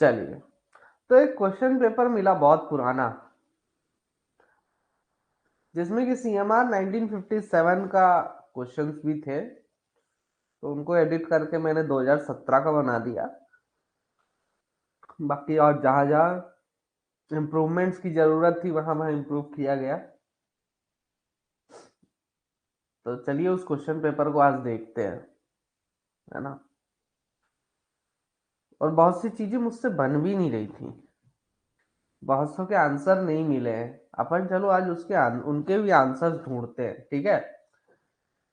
चलिए, तो एक क्वेश्चन पेपर मिला बहुत पुराना, जिसमें कि सीएमआर 1957 का क्वेश्चंस भी थे, तो उनको एडिट करके मैंने 2017 का बना दिया। बाकी और जहां जहां इम्प्रूवमेंट्स की जरूरत थी वहां वहां इम्प्रूव किया गया। तो चलिए उस क्वेश्चन पेपर को आज देखते हैं, है ना। और बहुत सी चीजें मुझसे बन भी नहीं रही थी, बहुत सौ के आंसर नहीं मिले हैं। अपन चलो आज उनके भी आंसर्स ढूंढते हैं, ठीक है।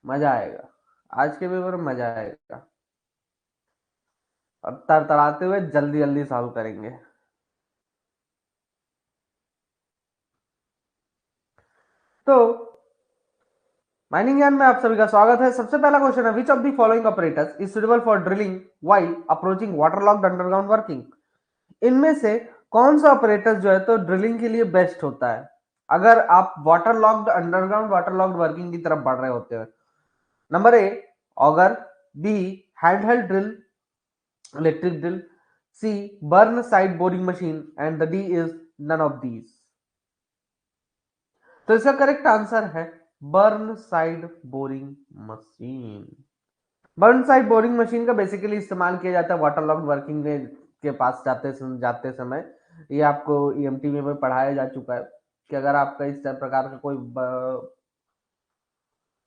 मजा आएगा, आज के पेपर में मजा आएगा। और तरतराते हुए जल्दी जल्दी सॉल्व करेंगे। तो माइनिंग ज्ञान में आप सभी का स्वागत है। सबसे पहला क्वेश्चन है, which of the following operators is suitable for drilling while approaching waterlogged underground working. इनमें से कौन सा ऑपरेटर जो है तो ड्रिलिंग के लिए बेस्ट होता है अगर आप वाटरलॉक्ड अंडरग्राउंड वाटरलॉक्ड वर्किंग की तरफ बढ़ रहे होते हैं। Number A, auger. B, handheld drill, electric drill. C, Burnside boring machine. And the D is none of these. तो इसका करेक्ट आंसर है Burnside boring machine. Burnside boring machine का बेसिकली इस्तेमाल किया जाता है water locked working के पास जाते समय। ये आपको ईएमटी में पढ़ाया जा चुका है कि अगर आपका इस प्रकार का कोई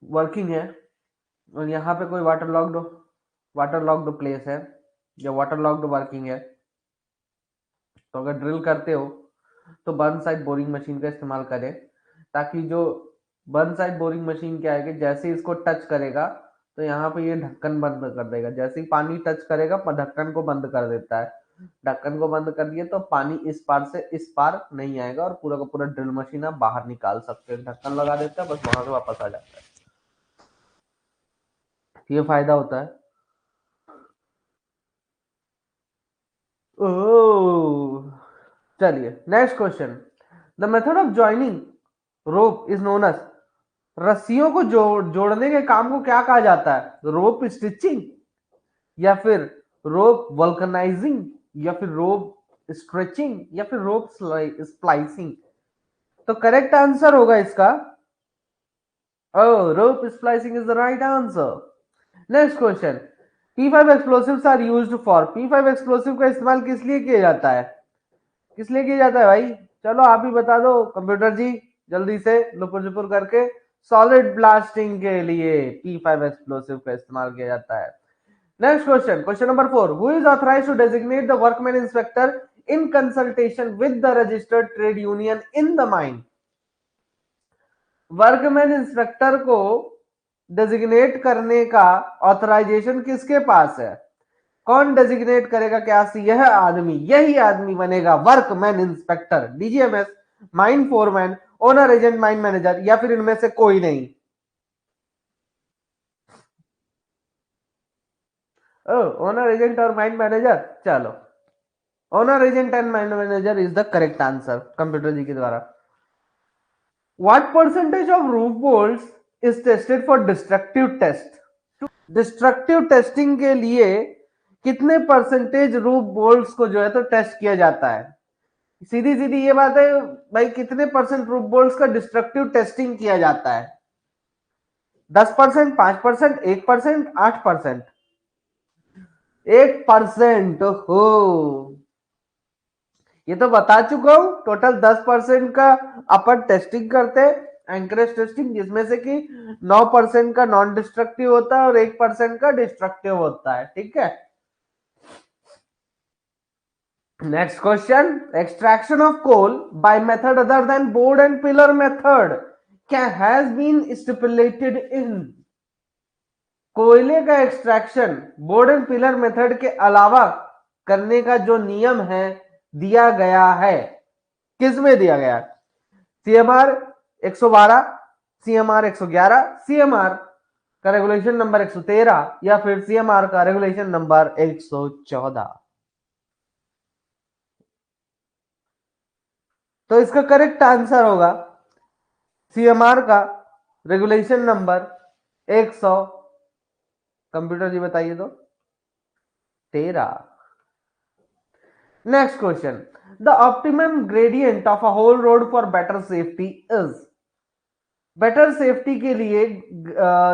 वर्किंग है और यहाँ पे कोई वाटर लॉक्ड प्लेस है या वाटर लॉक्ड वर्किंग है, तो अगर ड्रिल करते हो तो बर्न साइड बोरिंग मशीन का इस्तेमाल करें, ताकि जो बर्न साइड बोरिंग मशीन क्या है कि जैसे ही इसको टच करेगा तो यहाँ पे ये ढक्कन बंद कर देगा। जैसे ही पानी टच करेगा ढक्कन को बंद कर देता है। ढक्कन को बंद कर दिए तो पानी इस पार से इस पार नहीं आएगा और पूरा का पूरा ड्रिल मशीन आप बाहर निकाल सकते हैं। ढक्कन लगा देता है, बस वहां से वापस आ जाता है। ये फायदा होता है। ओह, चलिए next question. The method of joining rope is known as. रस्सियों को जोड़ने के काम को क्या कहा जाता है? रोप स्टिचिंग, या फिर रोप वल्कनाइजिंग, या फिर रोप स्ट्रेचिंग, या फिर रोप स्प्लाइसिंग। तो करेक्ट आंसर होगा इसका rope splicing is the right answer. Next question. P5 explosives are used for. P5 explosive का इस्तेमाल किस लिए किया जाता है? किस लिए किया जाता है भाई? चलो आप ही बता दो कंप्यूटर जी, जल्दी से लुपुर लुपुर करके। सॉलिड ब्लास्टिंग के लिए P5 एक्सप्लोसिव का इस्तेमाल किया जाता है। Next question, question number 4। Who is authorized to designate the workman inspector in consultation with the registered trade union in the mine. Workman inspector को डेजिग्नेट करने का ऑथराइजेशन किसके पास है? कौन डेजिग्नेट करेगा? क्या यह आदमी, यही आदमी बनेगा workman inspector, DGMS, mine foreman, owner agent, mine manager, या फिर इनमें से कोई नहीं? ओनर एजेंट और माइन मैनेजर। चलो, owner agent and mine manager is the correct answer computer ji के द्वारा। What percentage of roof bolts is tested for destructive test. Destructive testing के लिए कितने परसेंटेज रूफ बोल्ट्स को जो है तो टेस्ट किया जाता है? सीधी सीधी ये बात है भाई, कितने परसेंट रूफ बोल्ट्स का डिस्ट्रक्टिव टेस्टिंग किया जाता है? 10%, 5%, 1%, 8%? 1%। हो, ये तो बता चुका हूं। टोटल 10% का अपन टेस्टिंग करते हैं, एंकरेज टेस्टिंग, जिसमें से कि 9% का नॉन डिस्ट्रक्टिव होता है और 1% का डिस्ट्रक्टिव होता है, ठीक है। Next question. Extraction of coal by method other than board and pillar method क्या हैज बीन स्टिपुलेटेड इन। कोयले का extraction board and pillar method के अलावा करने का जो नियम है दिया गया है, किस में दिया गया है? सीएमआर 112, सीएमआर 111, सीएमआर का रेगुलेशन नंबर 113, या फिर सीएमआर का रेगुलेशन नंबर 114। तो इसका करेक्ट आंसर होगा सीएमआर का रेगुलेशन नंबर 100। कंप्यूटर जी बताइए तो 13। Next question, the optimum gradient of a haul road for better safety is. Better safety के लिए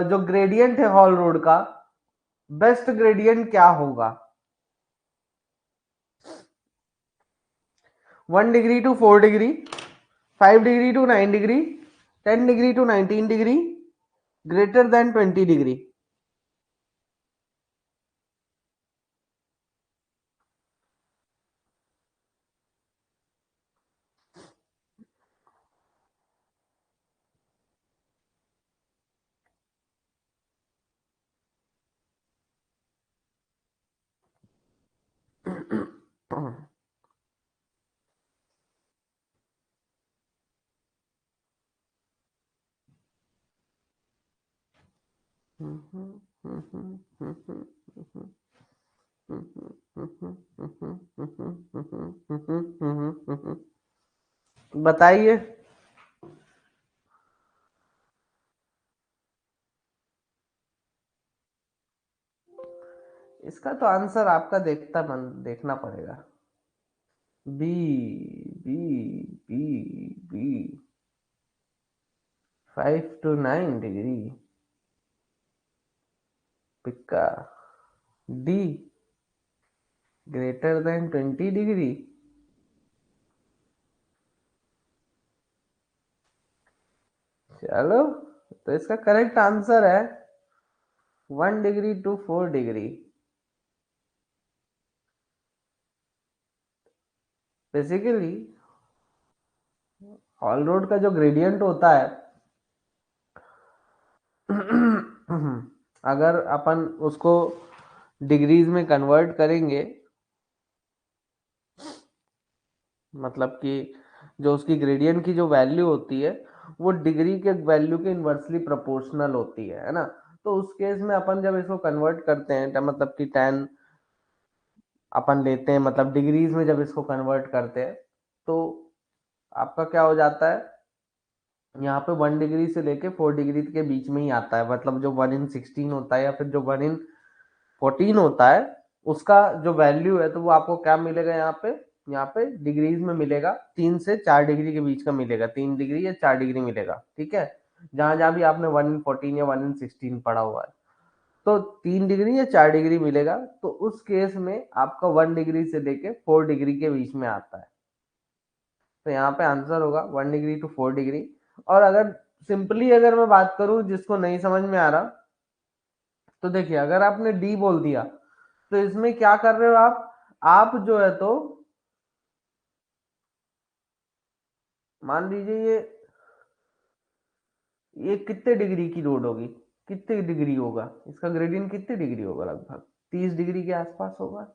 जो ग्रेडियंट है हॉल रोड का, बेस्ट ग्रेडियंट क्या होगा? 1 degree to 4 degree, 5 degree to 9 degree, 10 degree to 19 degree, greater than 20 degree. बताइए। इसका तो आंसर आपका देखना पड़ेगा। B, B, B, B, 5 to 9 degree, पिक्का। D, greater than 20 degree. चलो, तो इसका करेक्ट आंसर है 1 degree to 4 degree. Basically haul road का जो ग्रेडियंट होता है, अगर अपन उसको डिग्रीज में कन्वर्ट करेंगे, मतलब कि जो उसकी ग्रेडियंट की जो वैल्यू होती है वो डिग्री के वैल्यू के इन्वर्सली प्रोपोर्शनल होती है ना। तो उस केस में अपन जब इसको कन्वर्ट करते हैं, मतलब कि 10 अपन लेते हैं, मतलब डिग्रीज में जब इसको कन्वर्ट करते हैं, तो आपका क्या हो जाता है, यहाँ पे 1 डिग्री से लेके 4 डिग्री के बीच में ही आता है। मतलब जो 1/16 होता है या फिर जो 1/14 होता है, उसका जो वैल्यू है तो वो आपको क्या मिलेगा यहाँ पे डिग्रीज में मिलेगा, 3 से 4 डिग्री के बीच का मिलेगा, 3 डिग्री या 4 डिग्री मिलेगा। ठीक है, जहां जहां भी आपने 1/14 या 1/16 पढ़ा हुआ है, तो 3 डिग्री या 4 डिग्री मिलेगा। तो उस केस में आपका 1 डिग्री से लेके 4 डिग्री के बीच में आता है। तो यहाँ पे आंसर होगा 1 डिग्री टू 4 डिग्री। और अगर सिंपली अगर मैं बात करूं जिसको नहीं समझ में आ रहा, तो देखिए, अगर आपने डी बोल दिया तो इसमें क्या कर रहे हो आप जो है तो मान लीजिए ये कितने डिग्री की रोड होगी, कितने डिग्री होगा इसका ग्रेडियंट, कितने डिग्री होगा, लगभग 30 डिग्री के आसपास होगा।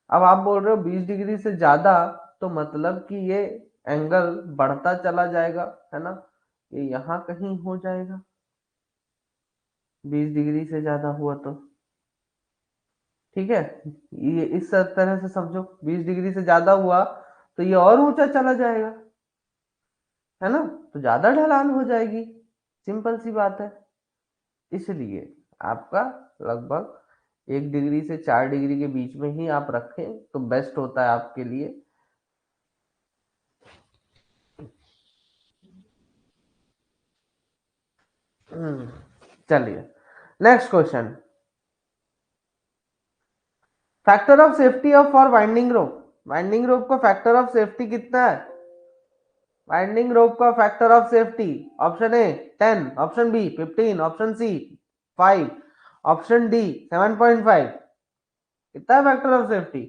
अब आप बोल रहे हो 20 डिग्री से ज्यादा, तो मतलब कि ये एंगल बढ़ता चला जाएगा, है ना, ये यहाँ कहीं हो जाएगा 20 डिग्री से ज्यादा हुआ तो। ठीक है, ये इस तरह से समझो, 20 डिग्री से ज्यादा हुआ तो ये और ऊंचा चला जाएगा, है ना, तो ज्यादा ढलान हो जाएगी। सिंपल सी बात है। इसलिए आपका लगभग 1 डिग्री से 4 डिग्री के बीच में ही आप रखें तो बेस्ट होता है आपके लिए। चलिए, next question, factor of safety of for winding rope. Winding rope का फैक्टर ऑफ सेफ्टी कितना है? वाइंडिंग रोप का factor of safety, option A 10, option B 15, option C 5, option D 7.5। कितना है factor of safety?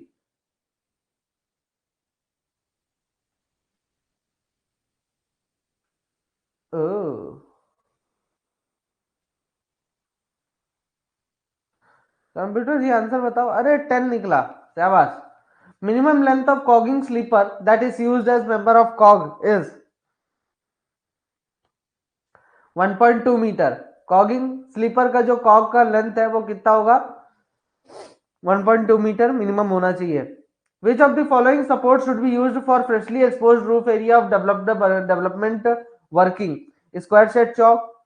Computer ji answer बताओ। अरे 10 निकला, शाबाश। Minimum length of cogging sleeper that is used as member of cog is 1.2 metre. Cogging sleeper का जो कॉग का length है वो कितना होगा? 1.2 मीटर मिनिमम होना चाहिए। Which of the following support should be used for freshly exposed roof area of development working? Square shed chock,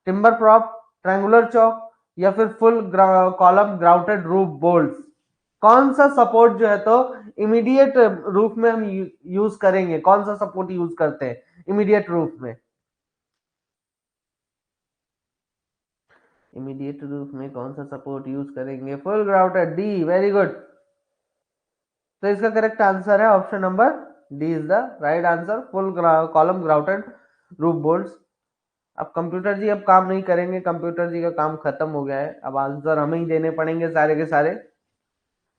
timber prop, triangular chock, या फिर full column grouted roof bolt. कौन सा सपोर्ट जो है तो immediate roof में हम use करेंगे, कौन सा सपोर्ट यूज करते हैं इमीडिएट रूफ में? इमीडिएट रूफ में कौन सा सपोर्ट यूज करेंगे? Full grouted, D, very good. तो इसका करेक्ट आंसर है option number D is the right answer, full column grouted roof bolts. अब कंप्यूटर जी अब काम नहीं करेंगे, कंप्यूटर जी का काम खत्म हो गया है, अब आंसर हमें ही देने पड़ेंगे सारे के सारे।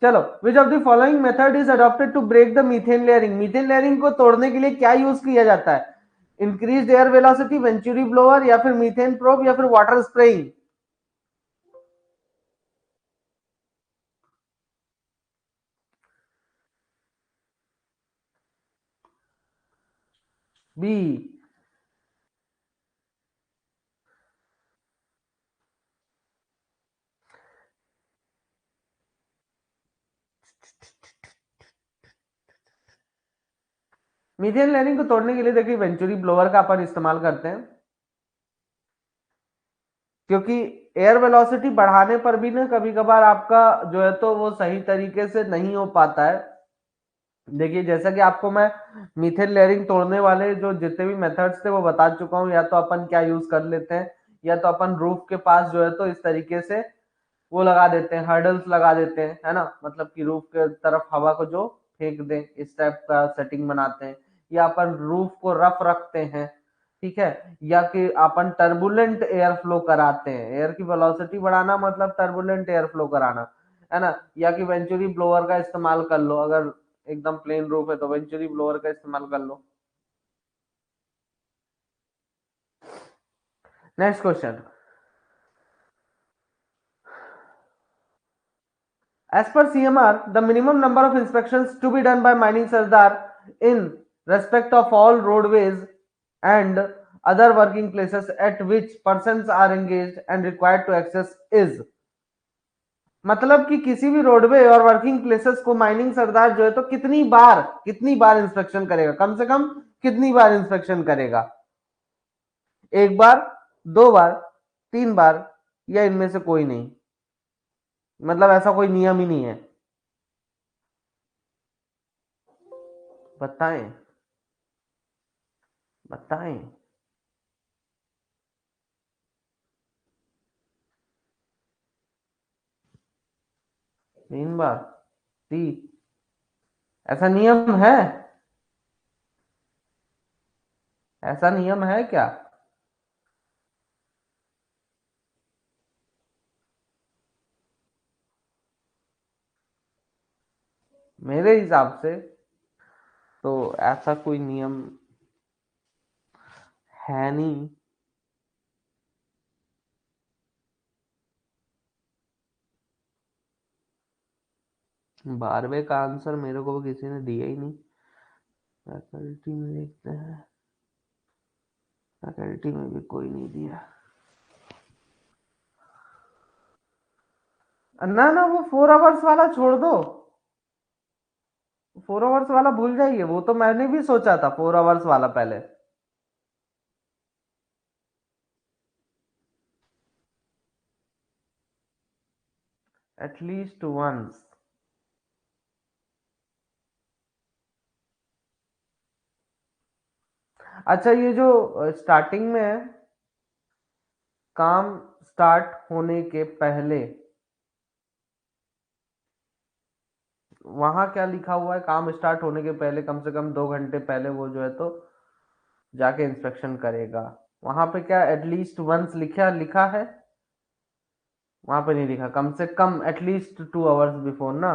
चलो, which of the following method is adopted to break the methane layering? Methane layering को तोड़ने के लिए क्या यूज किया जाता है? Increase air velocity, venturi blower, या फिर मीथेन प्रोब, या फिर water spraying? B. Methane layering को तोड़ने के लिए देखिए वेंचुरी ब्लोअर का अपन इस्तेमाल करते हैं, क्योंकि एयर वेलोसिटी बढ़ाने पर भी ना कभी कभार आपका जो है तो वो सही तरीके से नहीं हो पाता है। देखिए जैसा कि आपको मैं मीथेन लेयरिंग तोड़ने वाले जो जितने भी मेथड्स थे वो बता चुका हूँ, या तो अपन क्या यूज कर लेते हैं, या तो अपन रूफ के पास जो है तो इस तरीके से वो लगा देते हैं, हर्डल्स लगा देते हैं, है ना, मतलब कि रूफ के तरफ हवा को जो फेंक दें, इस टाइप का सेटिंग बनाते हैं, या अपन रूफ को रफ रखते हैं, ठीक है, या कि अपन टर्बुलेंट एयर फ्लो कराते हैं, एयर की वेलोसिटी बढ़ाना मतलब टर्बुलेंट एयर फ्लो कराना, है ना, या कि वेंचुरी ब्लोअर का इस्तेमाल कर लो, अगर एकदम प्लेन रूफ है तो वेंचुरी ब्लोअर का इस्तेमाल कर लो। Next question, as per CMR, the minimum number of inspections to be done by mining Sardar in respect of all roadways and other working places at which persons are engaged and required to access is? मतलब कि किसी भी roadway और working places को mining सरदार जो है तो कितनी बार इंस्पेक्शन करेगा, कम से कम कितनी बार इंस्पेक्शन करेगा? एक बार, दो बार, तीन बार, या इनमें से कोई नहीं? मतलब ऐसा कोई नियम ही नहीं है, बताएं बताएं। 3 बार, सी, ऐसा नियम है? ऐसा नियम है क्या? मेरे हिसाब से तो ऐसा कोई नियम है नहीं। 12वें का आंसर मेरे को किसी ने दिया ही नहीं। फैकल्टी में देखते हैं, फैकल्टी में भी कोई नहीं दिया। ना ना, वो 4 आवर्स वाला छोड़ दो, 4 आवर्स वाला भूल जाइए, वो तो मैंने भी सोचा था 4 आवर्स वाला पहले। At least once. अच्छा, ये जो स्टार्टिंग में है, काम स्टार्ट होने के पहले, वहां क्या लिखा हुआ है? काम स्टार्ट होने के पहले कम से कम 2 घंटे पहले वो जो है तो जाके इंस्पेक्शन करेगा। वहां पे क्या एटलीस्ट वंस लिखा लिखा है? वहां पे नहीं लिखा, कम से कम एटलीस्ट 2 आवर्स बिफोर ना।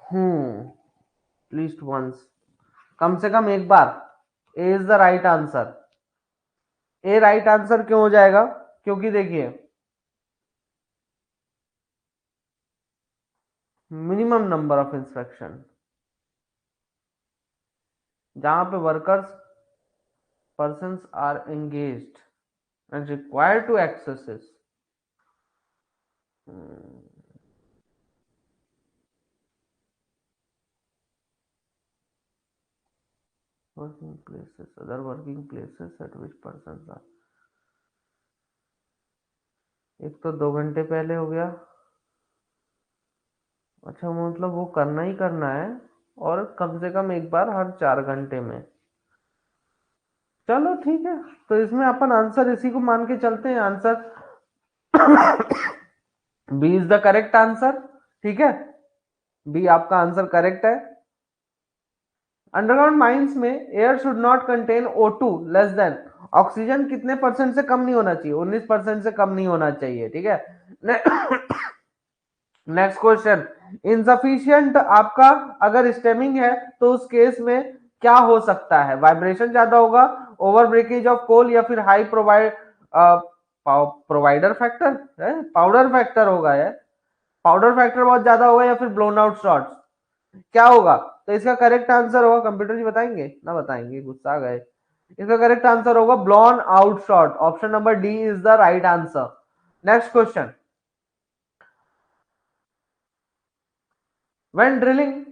एटलीस्ट वंस, कम से कम एक बार। A is the right answer. A right answer क्यों हो जाएगा? क्योंकि देखिए मिनिमम नंबर ऑफ इंस्पेक्शन, जहां पे workers persons are engaged and required to access this. Working places, other working places at which persons are, एक तो 2 घंटे पहले हो गया, अच्छा मतलब वो करना ही करना है, और कम से कम एक बार हर 4 घंटे में। चलो ठीक है, तो इसमें अपन आंसर इसी को मान के चलते हैं, answer B is the correct answer. ठीक है, बी आपका आंसर करेक्ट है। अंडरग्राउंड माइंस में air should not contain O2 less than, oxygen कितने परसेंट से कम नहीं होना चाहिए, 19% से कम नहीं होना चाहिए। ठीक है, नेक्स्ट क्वेश्चन, इनसफिशियंट आपका अगर स्टेमिंग है तो उस केस में क्या हो सकता है, वाइब्रेशन ज्यादा होगा, ओवर ब्रेकेज ऑफ कोल, या फिर हाई प्रोवाइडर फैक्टर है, पाउडर फैक्टर होगा यार, पाउडर फैक्टर बहुत ज्यादा होगा, या फिर ब्लोन आउट शॉट्स, क्या होगा? तो इसका करेक्ट आंसर होगा, कंप्यूटर जी बताएंगे ना, बताएंगे, गुस्सा आ गए। इसका करेक्ट आंसर होगा blown out shot, option number D is the right answer. Next question, when drilling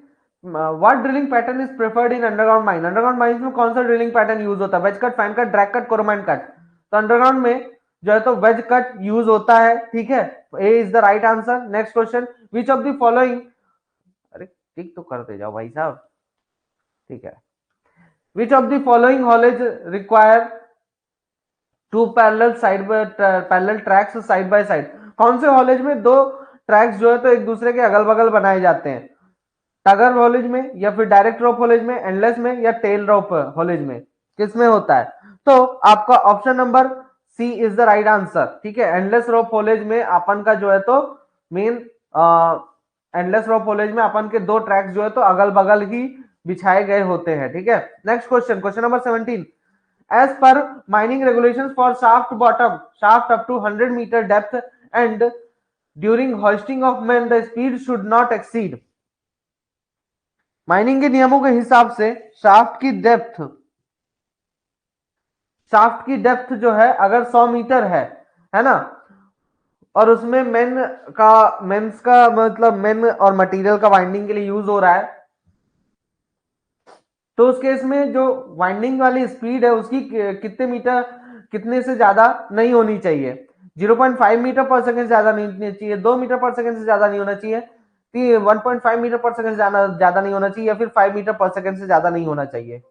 what drilling pattern is preferred in underground mine, underground mines में कौन सा ड्रिलिंग पैटर्न यूज होता है, wedge cut, fan cut, drag cut, coromant cut? तो underground में जो है तो वेज कट यूज होता है। ठीक है, A is the right answer. Next question, which of the following, अरे टिक तो करते जाओ भाई साहब। ठीक है, which of the following haulage require two parallel tracks side by side, कौन से हॉलेज में दो ट्रैक्स जो है तो एक दूसरे के अगल बगल बनाए जाते हैं, टगर हॉलेज में, या फिर डायरेक्ट रोप हॉलेज में, एंडलेस में, या टेल रोप हॉलेज में, किसमें होता है? तो आपका option number C is the right answer. ठीक है, एंडलेस रोप हॉलेज में अपन का जो है तो मेन, एंडलेस रोप हॉलेज में अपन के दो ट्रैक्स जो है तो अगल बगल ही बिछाए गए होते हैं। ठीक है, next question, question number 17, as per mining regulations for shaft up to 100 meter depth and during hoisting of men the speed should not exceed, mining के नियमों के हिसाब से शाफ्ट की डेप्थ जो है अगर 100 मीटर है ना, और उसमें मेंस का मतलब मेन और मटेरियल का वाइंडिंग के लिए यूज हो रहा है, तो उस केस में जो वाइंडिंग वाली स्पीड है उसकी कितने से ज्यादा नहीं होनी चाहिए, 0.5 मीटर पर सेकंड से ज्यादा नहीं होनी चाहिए, 2 मीटर पर सेकंड से ज्यादा नहीं होना चाहिए, 1.5 मीटर पर सेकंड से ज्यादा नहीं होना चाहिए, या फिर 5 मीटर पर सेकंड से ज्यादा नहीं होना चाहिए।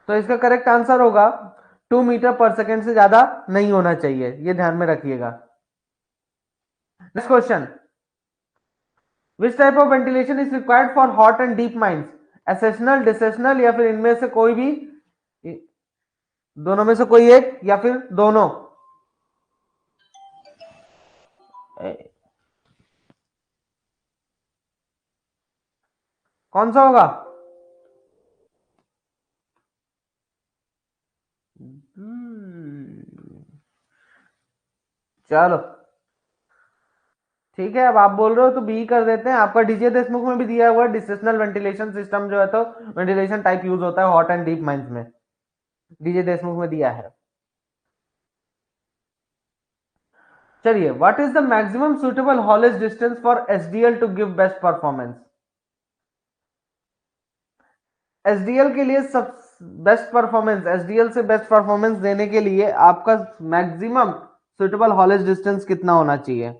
तो इसका करेक्ट आंसर होगा 2 मीटर पर सेकंड से ज्यादा नहीं होना चाहिए, ये ध्यान में रखिएगा। Next question, which type of ventilation is required for hot and deep mines, ascensional, descensional, या फिर इनमें से कोई भी, दोनों में से कोई एक, या फिर दोनों? कौन सा होगा? चलो ठीक है, अब आप बोल रहे हो तो बी कर देते हैं, आपका डीजे देशमुख में भी दिया हुआ है, डिसेशनल वेंटिलेशन सिस्टम जो है तो वेंटिलेशन टाइप यूज होता है हॉट एंड डीप माइंस में, डीजे देशमुख में दिया है। चलिए, what is the maximum suitable haulage distance for SDL to give best performance, SDL के लिए सब बेस्ट परफॉर्मेंस, एसडीएल से बेस्ट परफॉर्मेंस देने के लिए आपका मैक्सिमम सुटेबल हॉलेज डिस्टेंस कितना होना चाहिए?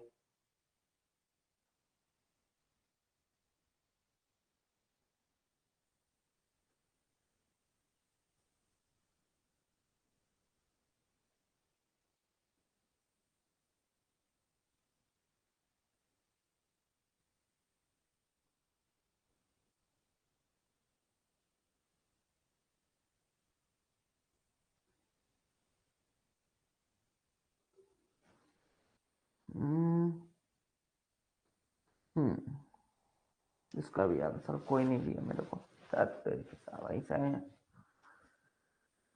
हम्म हम्म, इसका भी आंसर कोई नहीं दिया मेरे को, ऐसा है।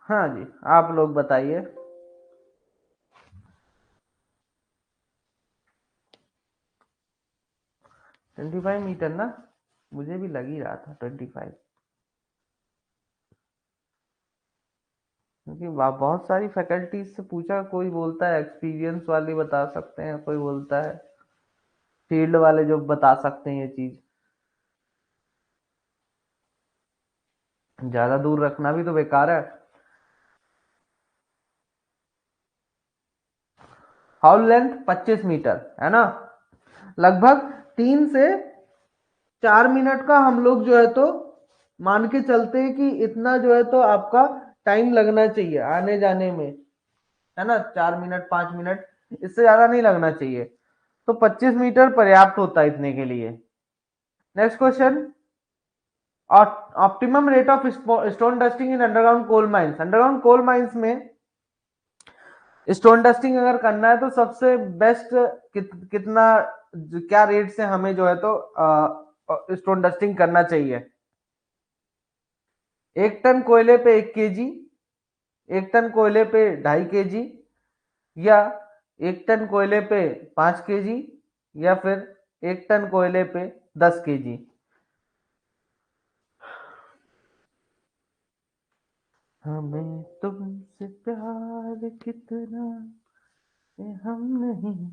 हाँ जी, आप लोग बताइए। 25 मीटर ना, मुझे भी लग ही रहा था 25, क्योंकि बहुत सारी फैकल्टीज से पूछा, कोई बोलता है एक्सपीरियंस वाले बता सकते हैं, कोई बोलता है फील्ड वाले जो बता सकते हैं ये चीज। ज्यादा दूर रखना भी तो बेकार है। हाउल लेंथ 25 मीटर है ना, लगभग 3 से 4 मिनट का हम लोग जो है तो मान के चलते हैं कि इतना जो है तो आपका टाइम लगना चाहिए आने जाने में, है ना, 4 मिनट 5 मिनट, इससे ज्यादा नहीं लगना चाहिए। तो 25 मीटर पर्याप्त होता है इतने के लिए। Next question, optimum rate of stone dusting in underground coal mines. Underground coal mines में स्टोन डस्टिंग अगर करना है तो सबसे बेस्ट कितना क्या रेट से हमें जो है तो स्टोन डस्टिंग करना चाहिए। 1 टन कोयले पे 1 kg, 1 टन कोयले पे 2.5 kg, या 1 टन कोयले पे 5 kg, या फिर 1 टन कोयले पे 10 kg। हमें तुमसे प्यार कितना ये हम नहीं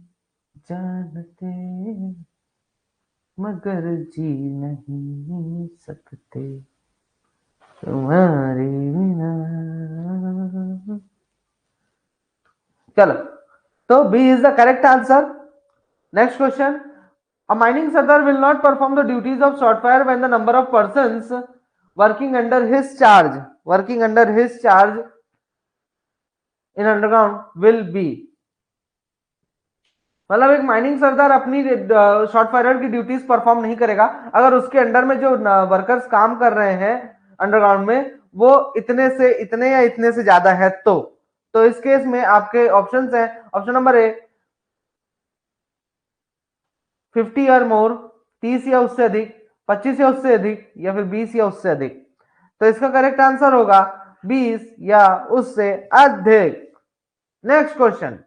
जानते, मगर जी नहीं सकते तुम्हारे बिना। चलो, तो B is the correct answer. Next question, a mining surveyor will not perform the duties of short fire when the number of persons working under his charge, working under his charge in underground will be। मतलब एक mining सरदार अपनी short fire की duties perform नहीं करेगा अगर उसके under में जो वर्कर्स काम कर रहे हैं अंडरग्राउंड में वो इतने से इतने या इतने से ज्यादा है। तो इस केस में आपके ऑप्शंस हैं, ऑप्शन नंबर ए 50 और मोर, 30 या उससे अधिक, 25 या उससे अधिक, या फिर 20 या उससे अधिक। तो इसका करेक्ट आंसर होगा 20 या उससे अधिक। Next question,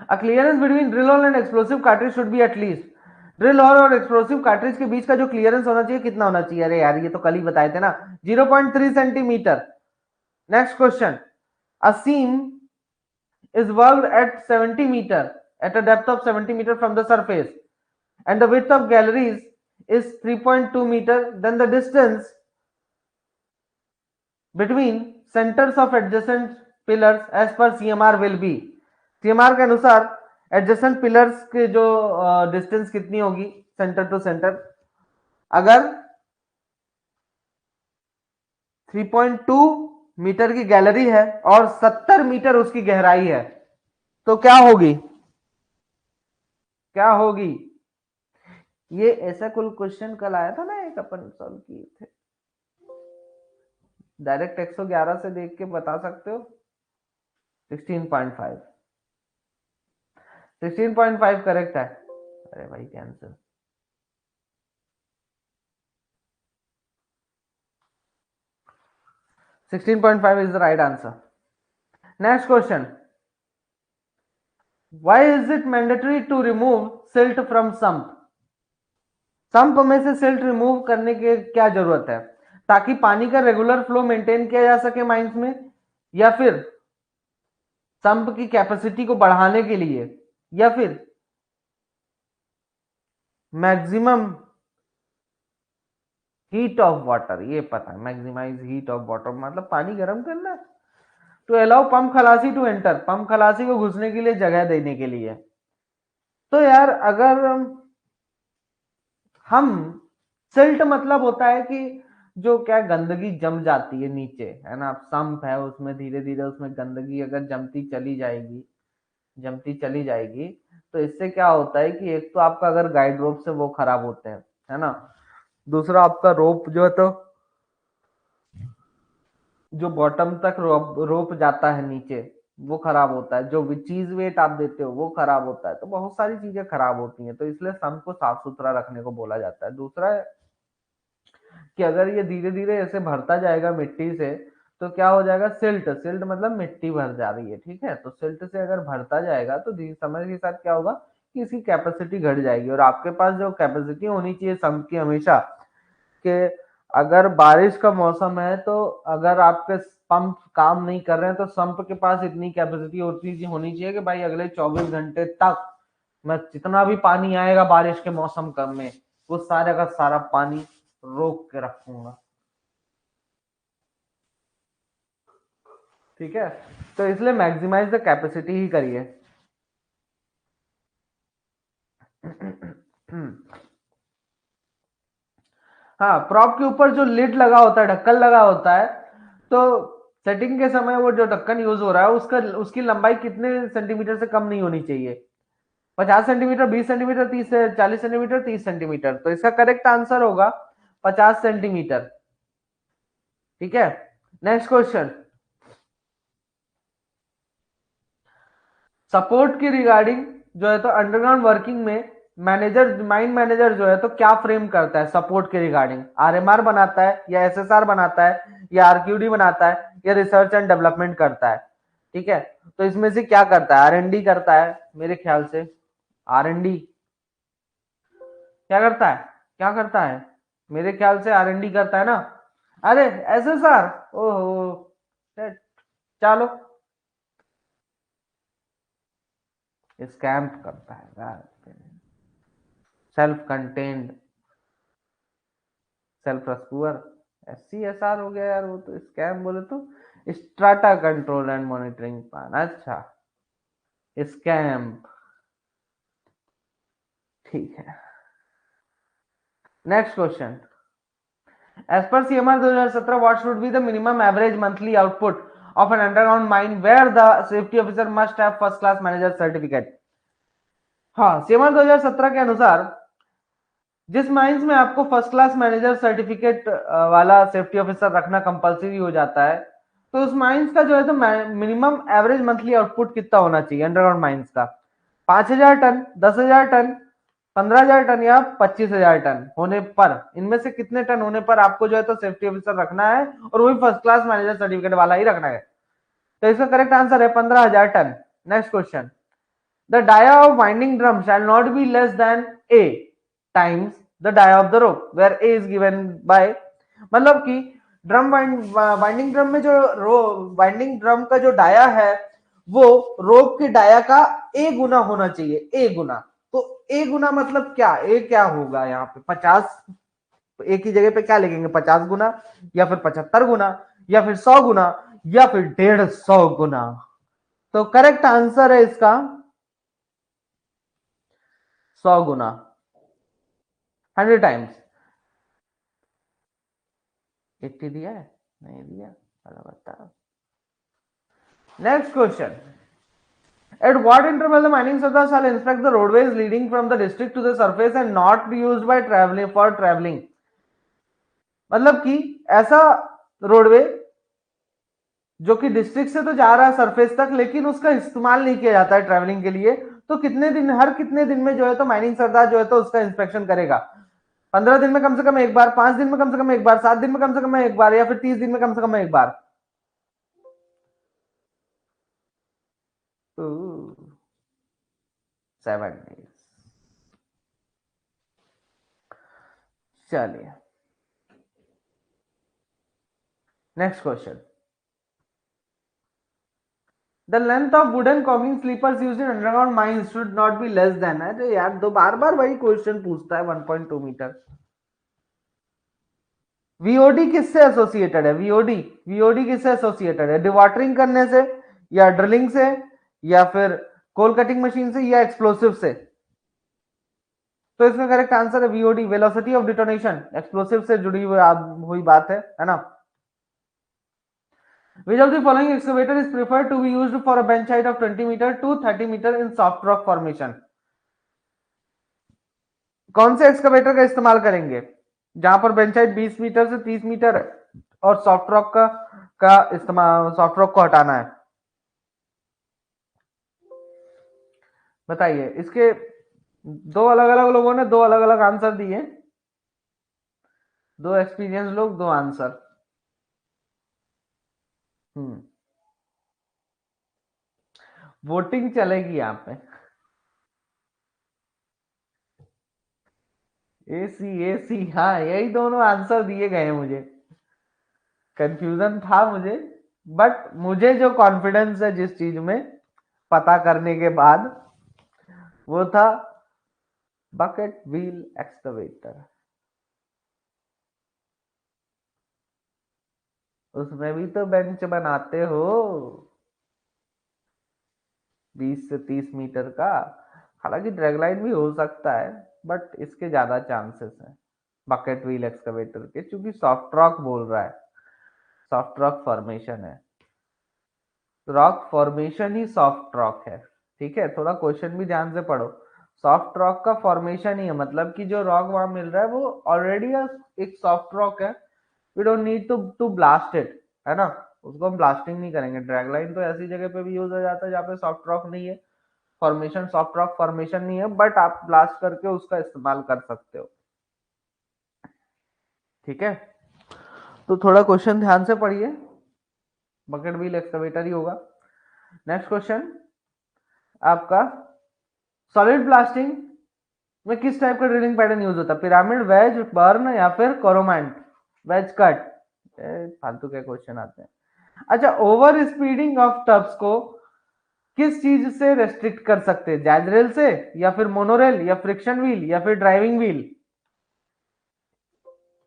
A clearance between drill hole and explosive cartridge should be at least। Drill hall और एक्सप्लोसिव कार्ट्रिज के बीच का जो क्लियरेंस होना चाहिए कितना होना चाहिए? अरे यार ये तो कल ही बताए थे ना, 0.3 centimetre. Next question, a seam is worked at 70 meter at a depth of 70 meter from the surface and the width of galleries is 3.2 meter, then the distance between centers of adjacent pillars as per CMR will be। CMR के अनुसार adjacent pillars के जो distance कितनी होगी centre to centre? अगर 3.2 metre की gallery है और 70 मीटर उसकी गहराई है तो क्या होगी? क्या होगी? ये ऐसा कुल क्वेश्चन कल आया था ना, एक अपन सॉल्व किए थे। डायरेक्ट 111 से देख के बता सकते हो। 16.5, 16.5 करेक्ट है। अरे भाई cancel. 16.5 is the right answer. Next question, why is it mandatory to remove silt from sump? Sump में से सिल्ट रिमूव करने की क्या जरूरत है? ताकि पानी का रेगुलर फ्लो मेंटेन किया जा सके माइंस में, या फिर संप की कैपेसिटी को बढ़ाने के लिए, या फिर मैक्सिमम हीट ऑफ वाटर? ये पता है, मैक्सिमाइज हीट ऑफ वाटर मतलब पानी गर्म करना है। टू अलाउ पंप खलासी टू एंटर, पंप खलासी को घुसने के लिए जगह देने के लिए। तो यार अगर हम सिल्ट मतलब होता है कि जो क्या गंदगी जम जाती है नीचे, है ना, संप है उसमें धीरे धीरे उसमें गंदगी अगर जमती चली जाएगी तो इससे क्या होता है कि एक तो आपका अगर गाइड रोप से वो खराब होते हैं, है ना, दूसरा आपका रोप जो है तो जो बॉटम तक रोप जाता है नीचे वो खराब होता है, जो चीज वेट आप देते हो वो खराब होता है, तो बहुत सारी चीजें खराब होती हैं। तो इसलिए संप को साफ सुथरा रखने को बोला जाता है। दूसरा है कि अगर ये धीरे धीरे ऐसे भरता जाएगा मिट्टी से तो क्या हो जाएगा, सिल्ट, सिल्ट मतलब मिट्टी भर जा रही है, ठीक है, तो सिल्ट से अगर भरता जाएगा तो समय के साथ क्या होगा कि इसकी कैपेसिटी घट जाएगी। और आपके पास जो कैपेसिटी होनी चाहिए संप की हमेशा, कि अगर बारिश का मौसम है तो अगर आपके पंप काम नहीं कर रहे हैं तो संप के पास इतनी कैपेसिटी होनी चाहिए कि भाई अगले 24 घंटे तक मैं जितना भी पानी आएगा बारिश के मौसम कम में वो सारा का सारा पानी रोक के रखूंगा। ठीक है, तो इसलिए मैक्सिमाइज द कैपेसिटी ही करिए। हाँ, प्रॉप के ऊपर जो लिड लगा होता है, ढक्कन लगा होता है, तो सेटिंग के समय वो जो ढक्कन यूज हो रहा है उसका उसकी लंबाई कितने सेंटीमीटर से कम नहीं होनी चाहिए? 50 सेंटीमीटर, 20 सेंटीमीटर, 30 से 40 सेंटीमीटर, 30 सेंटीमीटर। तो इसका करेक्ट आंसर होगा 50 सेंटीमीटर। ठीक है, नेक्स्ट क्वेश्चन। सपोर्ट की रिगार्डिंग जो है तो अंडरग्राउंड वर्किंग में मैनेजर, माइन मैनेजर जो है तो क्या फ्रेम करता है सपोर्ट के रिगार्डिंग? आरएमआर बनाता है, या एसएसआर बनाता है, या आरक्यूडी बनाता है, या रिसर्च एंड डेवलपमेंट करता है? ठीक है, तो इसमें से क्या करता है? आरएनडी करता है मेरे ख्याल से। आरएनडी क्या करता है? क्या करता है? मेरे ख्याल से आरएनडी करता है ना। अरे एसएसआर, ओहो, चलो स्कैम करता है, self contained, self rescuer. SCSR हो गया यार, वो तो स्कैम बोले तो strata control and monitoring plan. अच्छा, स्कैम, ठीक है। Next question. As per CMR 2017, what should be the minimum average monthly output of an underground mine where the safety officer must have first class manager certificate? हाँ, CMR 2017 के अनुसार जिस mines में आपको first class manager certificate वाला safety officer रखना compulsory हो जाता है, तो उस माइंस का जो है तो मिनिमम एवरेज मंथली आउटपुट कितना होना चाहिए अंडरग्राउंड माइंस का? 5,000 टन, 10,000 टन, 15,000 टन, या 25,000 टन होने पर, इनमें से कितने टन होने पर आपको जो है तो सेफ्टी ऑफिसर रखना है, और वही फर्स्ट क्लास मैनेजर सर्टिफिकेट वाला ही रखना है? तो इसका करेक्ट आंसर है 15,000 ton. Next question. The dia of winding drum shall not be less than A times the dia of the rope, where A is given by, मतलब कि drum winding drum में जो वाइंडिंग ड्रम का जो dia है वो रोप के dia का A गुना होना चाहिए, A गुना। तो A गुना मतलब क्या? A क्या होगा यहाँ पे? 50, एक ही जगह पे क्या लिखेंगे? 50 गुना, या फिर 75 गुना, या फिर 100 गुना, या फिर 150 गुना? तो करेक्ट आंसर है इसका 100 गुना, 100 टाइम्स। 80 दिया है? नहीं दिया, बताओ। Next question. At what interval the mining Sarda shall inspect the roadways leading from the district to the surface and not be used by traveling for traveling? मतलब कि ऐसा रोडवे जो कि डिस्ट्रिक्ट से तो जा रहा है सरफेस तक, लेकिन उसका इस्तेमाल नहीं किया जाता है ट्रैवलिंग के लिए, तो कितने दिन, हर कितने दिन में जो है तो माइनिंग सरदार जो है तो उसका इंस्पेक्शन करेगा? 15 दिन में कम से कम एक बार, 5 दिन में कम से कम एक बार, 7 दिन में कम से कम एक बार, या फिर 30 दिन में कम से कम एक बार? 7 days। चलिए, next question. The length of wooden caulking sleepers used in underground mines should not be less than, अरे यार दो बार बार वही क्वेश्चन पूछता है, 1.2 मीटर। वीओडी किससे एसोसिएटेड है? वीओडी, वीओडी किससे एसोसिएटेड है? डिवाटरिंग करने से, या ड्रिलिंग से, या फिर कोल कटिंग मशीन से, या एक्सप्लोसिव से? तो इसमें करेक्ट आंसर है VOD, velocity of detonation. Explosive से जुड़ी हुई बात है ना। Which of the following excavator is preferred to be used for a bench height of 20 meter to 30 meter in soft rock formation? कौन से एक्सकवेटर का इस्तेमाल करेंगे जहां पर बेंच हाइट 20 मीटर से 30 मीटर है और सॉफ्ट रॉक का इस्तेमाल, सॉफ्ट रॉक को हटाना है? बताइए। इसके दो अलग अलग लोगों ने दो अलग अलग आंसर दिए, दो एक्सपीरियंस लोग, दो आंसर। वोटिंग चलेगी यहाँ पे। एसी एसी, हाँ यही दोनों आंसर दिए गए मुझे। कंफ्यूजन था मुझे, बट मुझे जो कॉन्फिडेंस है जिस चीज में पता करने के बाद, वो था बकेट व्हील एक्सकवेटर। उसमें भी तो बेंच बनाते हो 20 से 30 मीटर का। हालांकि ड्रैग लाइन भी हो सकता है, बट इसके ज्यादा चांसेस हैं बकेट व्हील एक्सकवेटर के, क्योंकि सॉफ्ट रॉक बोल रहा है, सॉफ्ट रॉक फॉर्मेशन है, रॉक फॉर्मेशन ही सॉफ्ट रॉक है। ठीक है, थोड़ा क्वेश्चन भी ध्यान से पढ़ो। सॉफ्ट रॉक का फॉर्मेशन ही है, मतलब कि जो रॉक वहां मिल रहा है वो ऑलरेडी एक सॉफ्ट रॉक है। We don't need to blast it, है ना। उसको हम ब्लास्टिंग नहीं करेंगे। ड्रैग लाइन तो ऐसी जगह पे भी यूज हो जाता है जहाँ पे सॉफ्ट रॉक नहीं है, फॉर्मेशन सॉफ्ट रॉक फॉर्मेशन नहीं है, बट आप ब्लास्ट करके उसका इस्तेमाल कर सकते हो। ठीक है, तो थोड़ा क्वेश्चन ध्यान से पढ़िए, बकेट व्हील एक्सकवेटर ही होगा। नेक्स्ट क्वेश्चन आपका, सॉलिड ब्लास्टिंग में किस टाइप का ड्रिलिंग पैटर्न यूज होता है? पिरामिड, वेज, बर्न या फिर कोरोमेंट, वेज कट? फालतू के क्वेश्चन आते हैं। अच्छा, ओवर स्पीडिंग ऑफ टब्स को किस चीज से रेस्ट्रिक्ट कर सकते हैं? जैज रेल से, या फिर मोनोरेल, या फ्रिक्शन व्हील, या फिर ड्राइविंग व्हील?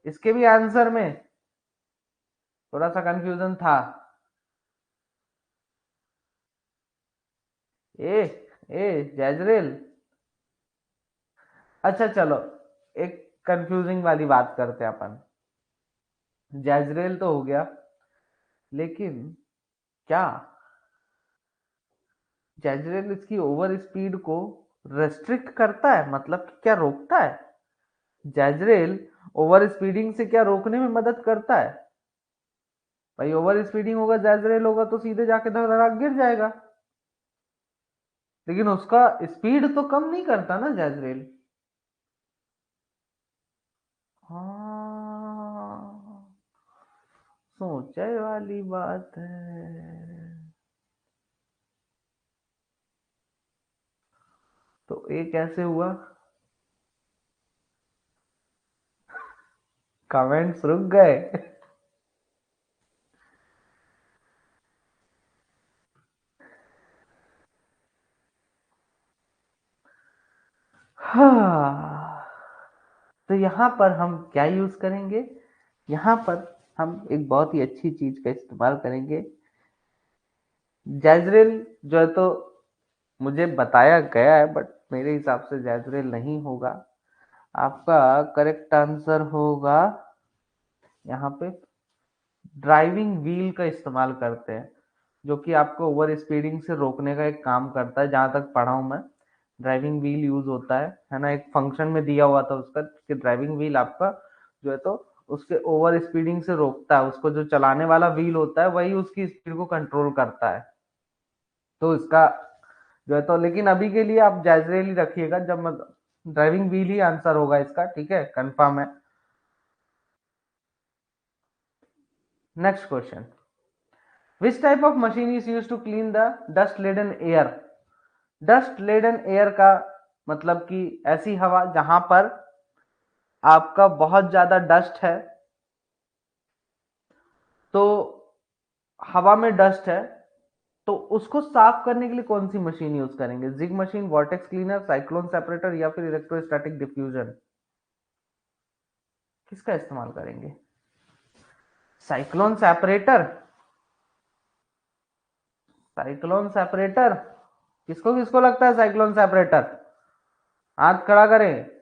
इसके भी आंसर में थोड़ा सा कंफ्यूजन था। ए ए जैज रेल। अच्छा चलो, एक कंफ्यूजिंग वाली बात करते हैं अपन। जैज रेल तो हो गया, लेकिन क्या जैज रेल इसकी ओवर स्पीड को रेस्ट्रिक्ट करता है? मतलब कि क्या रोकता है? जैज रेल ओवर स्पीडिंग से क्या रोकने में मदद करता है? भाई ओवर स्पीडिंग होगा, जैज रेल होगा तो सीधे जाके धड़ाक गिर जाएगा, लेकिन उसका स्पीड तो कम नहीं करता ना जैज रेल। हाँ, सोचे वाली बात है। तो ये कैसे हुआ? कमेंट्स रुक गए। हाँ, तो यहाँ पर हम क्या यूज करेंगे? यहाँ पर हम एक बहुत ही अच्छी चीज का इस्तेमाल करेंगे। जैजरेल जो है, तो मुझे बताया गया है, बट मेरे हिसाब से जैजरेल नहीं होगा। आपका करेक्ट आंसर होगा यहाँ पे ड्राइविंग व्हील का इस्तेमाल करते हैं, जो कि आपको ओवर स्पीडिंग से रोकने का एक काम करता है, जहां तक पढ़ा हूं मैं। ड्राइविंग व्हील यूज होता है ना, एक फंक्शन में दिया हुआ था उसका कि ड्राइविंग व्हील आपका जो है तो उसके ओवर स्पीडिंग से रोकता है। उसको जो चलाने वाला व्हील होता है वही उसकी स्पीड को कंट्रोल करता है। तो इसका जो है तो, लेकिन अभी के लिए आप जायजरेल ही रखिएगा, जब ड्राइविंग व्हील ही आंसर होगा इसका। ठीक है, कंफर्म है। Next question, which type of machine is use to clean the dust laden air? Dust laden air का मतलब कि ऐसी हवा जहां पर आपका बहुत ज्यादा डस्ट है, तो हवा में डस्ट है, तो उसको साफ करने के लिए कौन सी मशीन यूज करेंगे? Jig machine, vortex cleaner, cyclone separator, या फिर इलेक्ट्रोस्टैटिक डिफ्यूजन? किसका इस्तेमाल करेंगे? Cyclone separator? Cyclone separator? किसको किसको लगता है साइक्लोन सेपरेटर? हाथ खड़ा करें।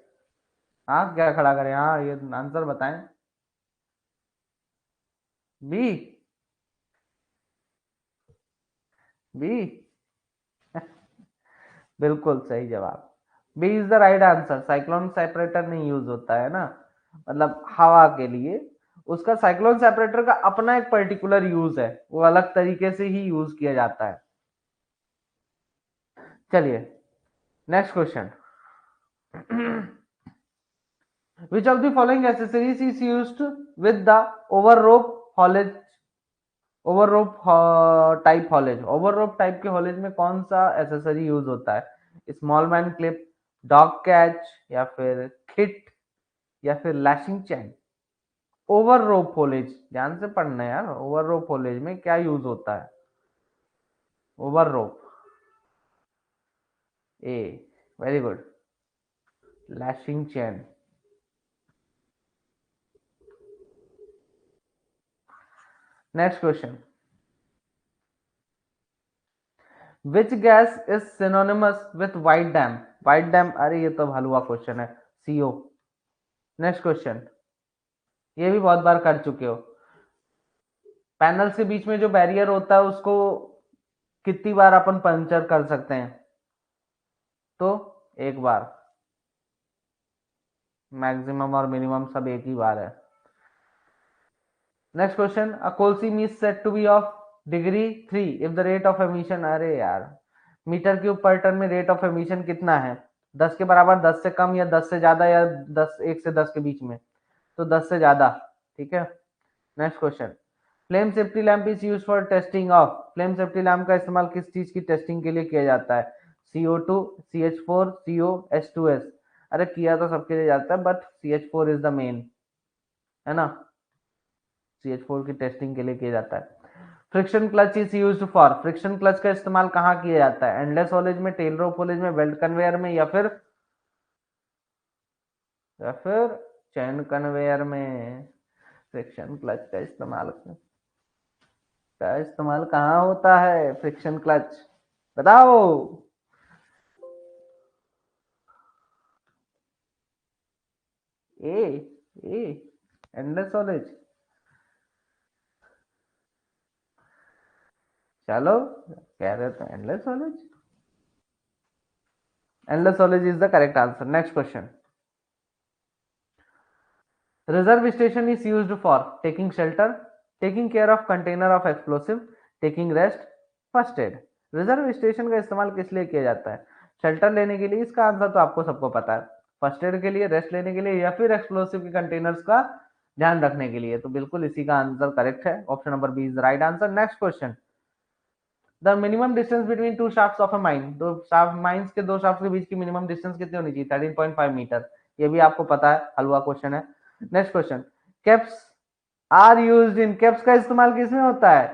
हाथ क्या खड़ा करें? हाँ, ये आंसर बताएं। बी? बी? बिल्कुल सही जवाब। B is the right answer. Cyclone separator नहीं यूज होता है ना, मतलब हवा के लिए। उसका साइक्लोन सेपरेटर का अपना एक पर्टिकुलर यूज है, वो अलग तरीके से ही यूज किया जाता है। चलिए, next question. Which of the following accessories is used with the over rope haulage? Over rope type haulage, over rope type के हॉलेज में कौन सा एसेसरी यूज होता है? Small man clip, dog catch, या फिर खिट, या फिर लैशिंग चैन? ओवर रोप हॉलेज ध्यान से पढ़ना है यार। ओवर रोप हॉलेज में क्या यूज होता है? Over rope, A, very good. Lashing chain. Next question, which gas is synonymous with white dam? White dam, अरे ये तो हलवा क्वेश्चन है, सीओ। नेक्स्ट क्वेश्चन, ये भी बहुत बार कर चुके हो। पैनल्स के बीच में जो बैरियर होता है उसको कितनी बार अपन पंचर कर सकते हैं? तो एक बार, मैक्सिमम और मिनिमम सब एक ही बार है। Next question, a coal seam is said to be of degree 3 if the rate of emission, अरे यार, मीटर क्यूब पर टन में रेट ऑफ एमिशन कितना है? 10 के बराबर, 10 से कम, या 10 से ज्यादा, या 10, 1 से 10 के बीच में? तो 10 से ज्यादा, ठीक है। Next question, flame safety lamp is use for testing of, flame safety lamp का इस्तेमाल किस चीज की टेस्टिंग के लिए किया जाता है? CO2, CH4, CO, H2S? अरे किया तो सबके लिए जाता है, but CH4 is the main, है ना। CH4 की टेस्टिंग के लिए किया जाता है। Friction clutch is used for, friction clutch का इस्तेमाल कहाँ किया जाता है? एंडलेस हॉलेज में, टेल रोप हॉलेज में, बेल्ट कन्वेयर में, या फिर चैन कन्वेयर में? फ्रिक्शन क्लच का इस्तेमाल कहाँ होता है? फ्रिक्शन क्लच, बताओ। ए ए एंडलेस हॉलेज, चलो, कह रहे थे endless haulage. Endless haulage is the correct answer. Next question, reserve station is used for taking shelter, taking care of container of explosive, taking rest, first aid। Reserve station का इस्तेमाल किस लिए किया जाता है? शेल्टर लेने के लिए, इसका आंसर तो आपको सबको पता है। फर्स्ट एड के लिए, रेस्ट लेने के लिए, या फिर एक्सप्लोसिव के कंटेनर्स का ध्यान रखने के लिए? तो बिल्कुल इसी का आंसर करेक्ट है, option number B is right answer. Next question, the minimum distance between two shafts of a mine, दो शाफ्ट माइंस के दो शाफ्ट के बीच की मिनिमम डिस्टेंस कितनी होनी चाहिए? 13.5 मीटर। ये भी आपको पता है, हलवा क्वेश्चन है। Next question, caps are used in, caps का इस्तेमाल किसमें होता है?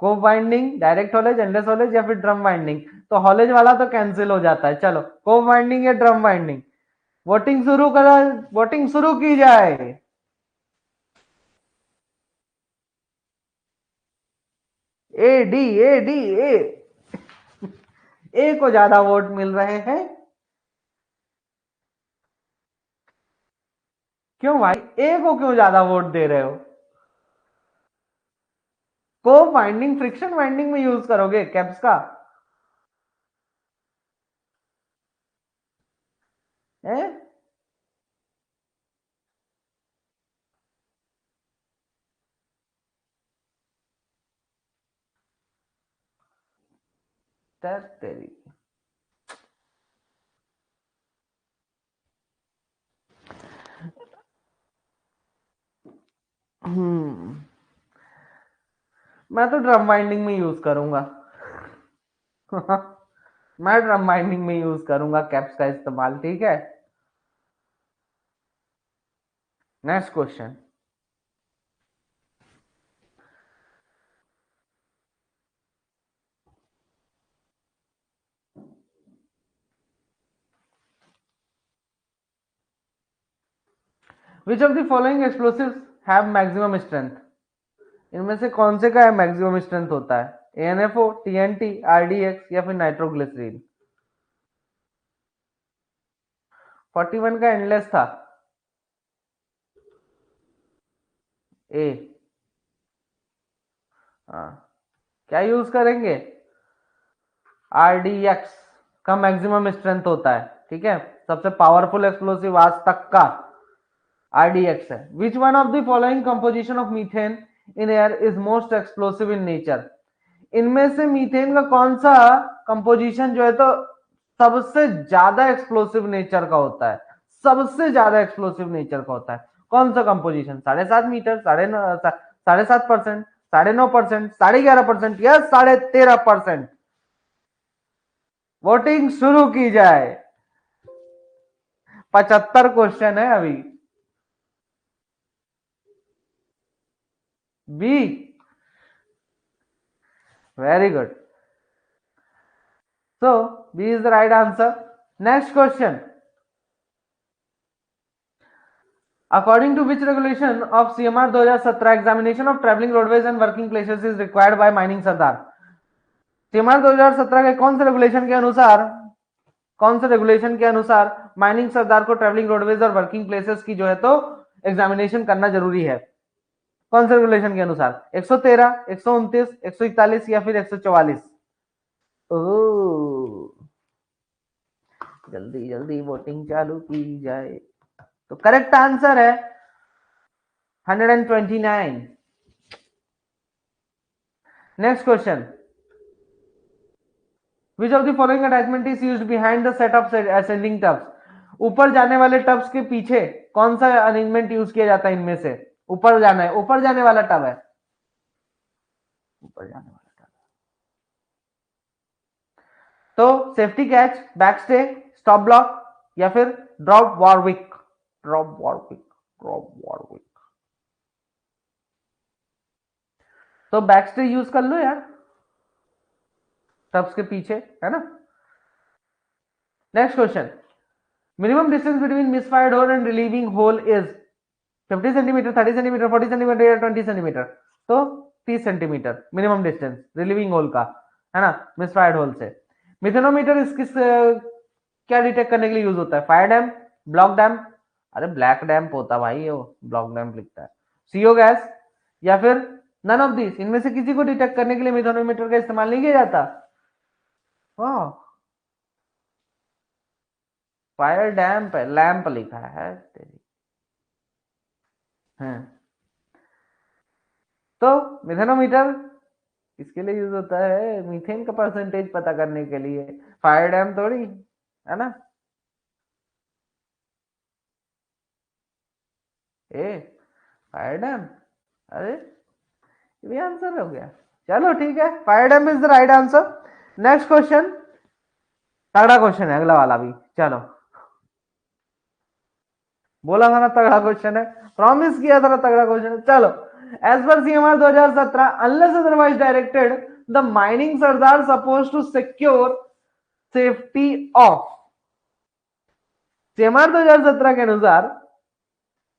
Koepe winding, direct haulage, endless haulage, या फिर ड्रम वाइंडिंग? तो हॉलेज वाला तो कैंसिल हो जाता है, चलो कोप वाइंडिंग या ड्रम वाइंडिंग? वोटिंग शुरू करो, वोटिंग शुरू की जाए। ए ए को ज्यादा वोट मिल रहे हैं, क्यों भाई, ए को क्यों ज्यादा वोट दे रहे हो? को वाइंडिंग फ्रिक्शन वाइंडिंग में यूज करोगे कैप्स का? है? तेरी, हम्म, मैं तो ड्रम वाइंडिंग में यूज करूंगा। मैं ड्रम वाइंडिंग में यूज करूंगा कैप्स का इस्तेमाल, ठीक है। Next question, which of the following explosives have maximum strength? इनमें से कौन से का मैक्सिमम स्ट्रेंथ होता है? ANFO, TNT, RDX, या फिर नाइट्रोग्लिसरीन? 41 का एंडलेस था, ए। हाँ, क्या यूज करेंगे? RDX का मैक्सिमम स्ट्रेंथ होता है, ठीक है। सबसे पावरफुल एक्सप्लोसिव आज तक का RDX है। Which one of the following composition of methane in air is most explosive in nature? इनमें से मीथेन का कौन सा कंपोजिशन जो है तो सबसे ज्यादा एक्सप्लोसिव नेचर का होता है? सबसे ज्यादा एक्सप्लोसिव नेचर का होता है, कौन सा कंपोजिशन? 7.5 मीटर, 7.5%, 9.5%, 11.5%, या 13.5%? वोटिंग शुरू की जाए। 75 क्वेश्चन है अभी। B, very good. So B is the right answer. Next question, According to which regulation of CMR 2017 examination of traveling roadways and working places is required by mining Sardar? CMR 2017 के कौन से regulation के अनुसार, कौन से regulation के अनुसार mining सरदार को ट्रैवलिंग रोडवेज और वर्किंग प्लेसेस की जो है तो एग्जामिनेशन करना जरूरी है? कौन से रेगुलेशन के अनुसार? 113, 129, 141 या फिर 144? जल्दी जल्दी वोटिंग चालू की जाए। तो करेक्ट आंसर है 129। Next question, which of the following attachment is used behind the set of ascending tubs? ऊपर जाने वाले टब्स के पीछे कौन सा अरेंजमेंट यूज किया जाता है? इनमें से ऊपर जाना है, ऊपर जाने वाला टब है, ऊपर जाने वाला टब। तो सेफ्टी कैच, बैकस्टे, स्टॉप ब्लॉक या फिर drop Warwick? Drop Warwick, drop Warwick. तो बैकस्टे यूज कर लो यार टब्स के पीछे, है ना। Next question, minimum distance between misfired hole and relieving hole is 50 centimetre, 30 centimetre, 40 centimetre या 20 सेंटीमीटर? तो 30 centimetre minimum distance relieving hole का, है ना, मिसफायर्ड होल से। मिथेनोमीटर इस किस क्या डिटेक्ट करने के लिए यूज होता है? फायर डैम, ब्लॉक डैम, अरे ब्लैक डैम्प होता भाई, वो ब्लॉक डैम्प लिखता है। सीओ गैस या फिर नन ऑफ दिस? इनमें से किसी को डिटेक्ट करने के लिए मिथेनोमीटर का इस्तेमाल नहीं किया जाता? फायर डैम्प है, लैंप लिखा है तेरी। हाँ। तो मिथेनोमीटर इसके लिए यूज होता है मीथेन का परसेंटेज पता करने के लिए, फायर डैम थोड़ी, है ना। ए फायर डैम, अरे ये भी आंसर हो गया। चलो ठीक है, fire dam is the right answer. Next question, तगड़ा क्वेश्चन है अगला वाला भी। चलो, बोला था ना तगड़ा क्वेश्चन है, प्रॉमिस किया था ना तगड़ा क्वेश्चन है। चलो, as per CMR 2017, unless otherwise directed, the mining sirdar suppose to secure safety of. CMR 2017 के अनुसार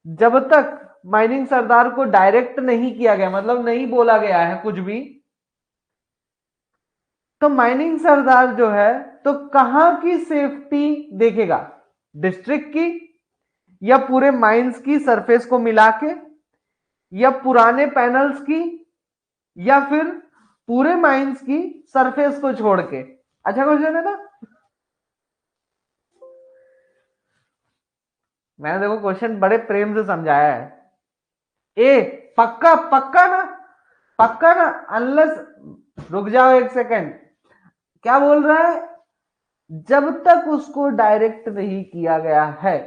जब तक माइनिंग सरदार को डायरेक्ट नहीं किया गया, मतलब नहीं बोला गया है कुछ भी, तो माइनिंग सरदार जो है तो कहां की सेफ्टी देखेगा? डिस्ट्रिक्ट की, या पूरे माइंस की सरफेस को मिला के, या पुराने पैनल्स की, या फिर पूरे माइंस की सरफेस को छोड़ के? अच्छा क्वेश्चन है ना। मैंने देखो क्वेश्चन बड़े प्रेम से समझाया है। ए पक्का, पक्का ना, पक्का ना, अनलेस, रुक जाओ एक सेकेंड, क्या बोल रहा है? जब तक उसको डायरेक्ट नहीं किया गया है,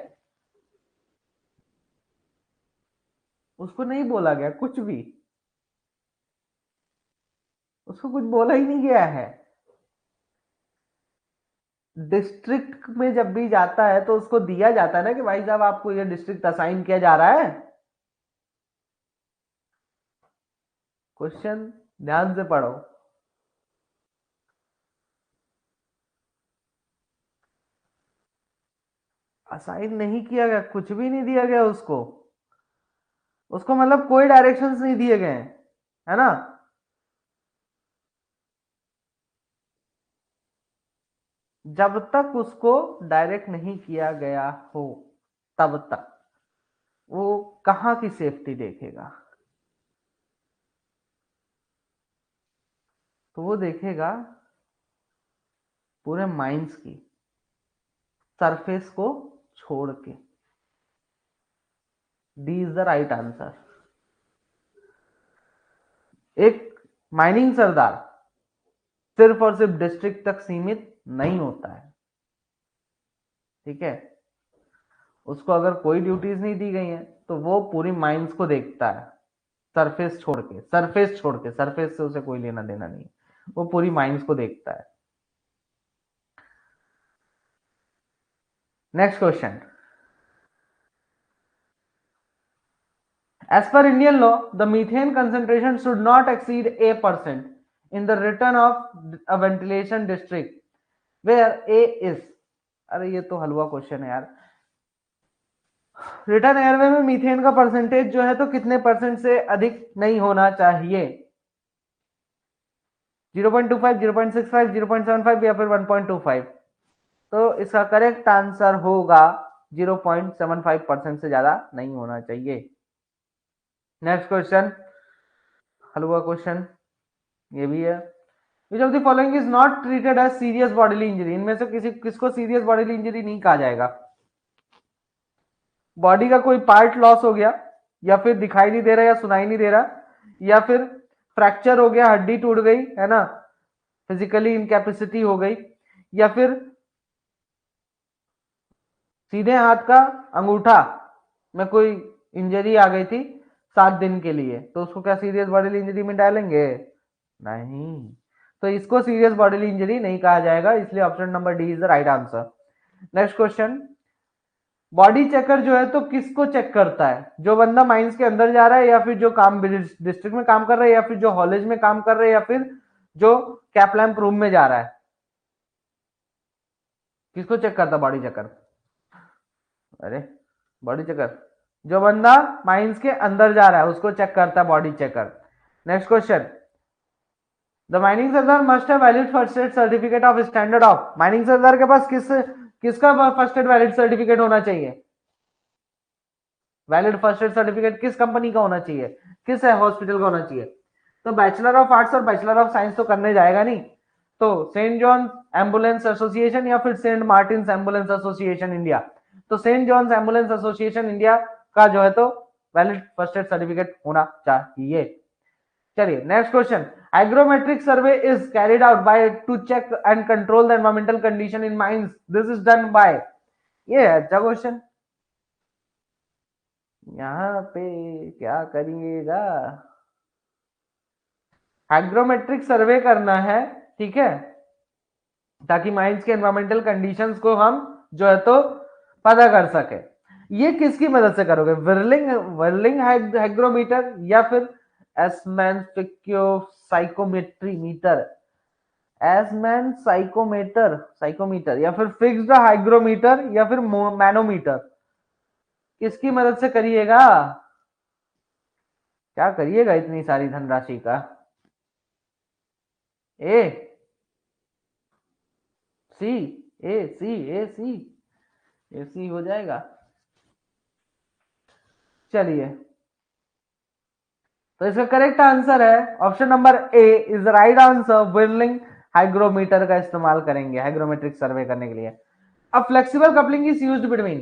उसको नहीं बोला गया कुछ भी, उसको कुछ बोला ही नहीं गया है। डिस्ट्रिक्ट में जब भी जाता है तो उसको दिया जाता है ना कि भाई साहब आपको ये डिस्ट्रिक्ट असाइन किया जा रहा है। क्वेश्चन ध्यान से पढ़ो। असाइन नहीं किया गया, कुछ भी नहीं दिया गया उसको, उसको मतलब कोई डायरेक्शंस नहीं दिए गए, है ना। जब तक उसको डायरेक्ट नहीं किया गया हो तब तक वो कहां की सेफ्टी देखेगा? तो वो देखेगा पूरे माइंस की सरफेस को छोड़ के। D is the right answer. एक माइनिंग सरदार सिर्फ और सिर्फ डिस्ट्रिक्ट तक सीमित नहीं होता है, ठीक है। उसको अगर कोई ड्यूटीज नहीं दी गई हैं तो वो पूरी माइंस को देखता है, सरफेस छोड़ के, सरफेस छोड़ के, सरफेस से उसे कोई लेना देना नहीं, वो पूरी माइंस को देखता है। Next question, as per Indian law the methane concentration should not exceed a% in the return of a ventilation district where a is, अरे ये तो हलवा क्वेश्चन है यार। रिटर्न एयरवे में मीथेन का परसेंटेज जो है तो कितने परसेंट से अधिक नहीं होना चाहिए? 0.25, 0.65, 0.75 या फिर 1.25? तो इसका करेक्ट आंसर होगा 0.75% से ज्यादा नहीं होना चाहिए। नेक्स्ट क्वेश्चन, हलवा क्वेश्चन ये भी है। Which of the following is not treated as serious bodily injury? इनमें से किसको सीरियस बॉडीली इंजरी नहीं कहा जाएगा? बॉडी का कोई पार्ट लॉस हो गया, या फिर दिखाई नहीं दे रहा या सुनाई नहीं दे रहा, या फिर फ्रैक्चर हो गया, हड्डी टूट गई है ना, फिजिकली इनकैपेसिटी हो गई, या फिर सीधे हाथ का अंगूठा में कोई इंजरी आ गई थी 7 दिन के लिए, तो उसको क्या सीरियस बॉडीली इंजरी में डालेंगे? नहीं, तो इसको सीरियस बॉडीली इंजरी नहीं कहा जाएगा, इसलिए option number D is the right answer. Next question, body checker जो है तो किसको चेक करता है? जो बंदा माइंस के अंदर जा रहा है, या फिर जो काम डिस्ट्रिक्ट में काम कर रहा है, या फिर जो हॉलेज में काम कर रहा है, या फिर जो कैप्लैम्प रूम में जा रहा है? किसको चेक करता बॉडी चेकर? अरे बॉडी चेकर जो बंदा माइंस के अंदर जा रहा है उसको चेक करता है body checker. Next question, the mining sardar must have valid first aid certificate of standard of? Mining sardar के पास किसका फर्स्ट एड वैलिड सर्टिफिकेट होना चाहिए? वैलिड फर्स्ट एड सर्टिफिकेट किस कंपनी का होना चाहिए, किस हॉस्पिटल का होना चाहिए? तो बैचलर ऑफ आर्ट्स और बैचलर ऑफ साइंस तो करने जाएगा नहीं, तो सेंट जॉन एम्बुलेंस एसोसिएशन या फिर Saint Martin ambulance association India? तो Saint John's ambulance association India का जो है तो वैलिड फर्स्ट एड सर्टिफिकेट होना चाहिए। चलिए next question, hygrometric survey is carried out by to check and control the environmental condition in mines, this is done by? ये है अच्छा क्वेश्चन, यहाँ पे क्या करिएगा? हाइग्रोमेट्रिक सर्वे करना है, ठीक है, ताकि माइंस के एनवायरमेंटल कंडीशंस को हम जो है तो पता कर सके। ये किसकी मदद से करोगे? वर्लिंग वर्लिंग हाइग्रोमीटर, या फिर एसमैन साइकोमेट्री मीटर, एसमैन साइकोमीटर, या फिर फिक्स्ड हाइग्रोमीटर, या फिर मैनोमीटर? किसकी मदद से करिएगा? क्या करिएगा इतनी सारी धनराशि का? ए सी, ए सी हो जाएगा। चलिए, तो इसका करेक्ट आंसर है option number A is the right answer, whirling hygrometer का इस्तेमाल करेंगे हाइग्रोमेट्रिक सर्वे करने के लिए। अब flexible coupling is used between,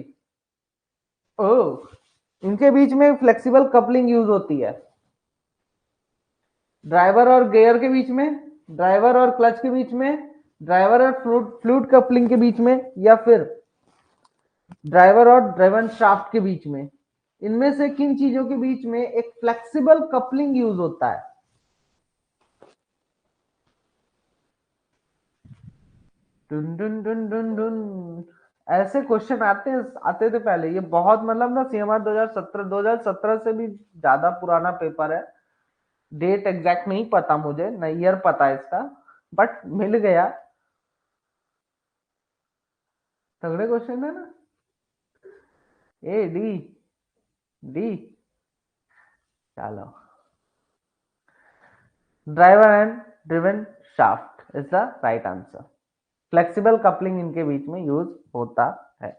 इनके बीच में फ्लेक्सिबल कपलिंग यूज होती है ड्राइवर और गियर के बीच में, ड्राइवर और क्लच के बीच में, ड्राइवर और फ्लूइड कपलिंग के बीच में, या फिर ड्राइवर और ड्राइवन शाफ्ट के बीच में? इनमें से किन चीजों के बीच में एक फ्लेक्सिबल कपलिंग यूज होता है? डुन डुन डुन डुन डुन, ऐसे क्वेश्चन आते थे पहले, ये बहुत मतलब ना सीएमआर 2017 से भी ज्यादा पुराना पेपर है। डेट एग्जैक्ट नहीं पता मुझे, ना ईयर पता है इसका, बट मिल गया। तगड़े क्वेश्चन है ना। ए डी डी, चलो, driver and driven shaft is the right answer. Flexible coupling इनके बीच में यूज होता है।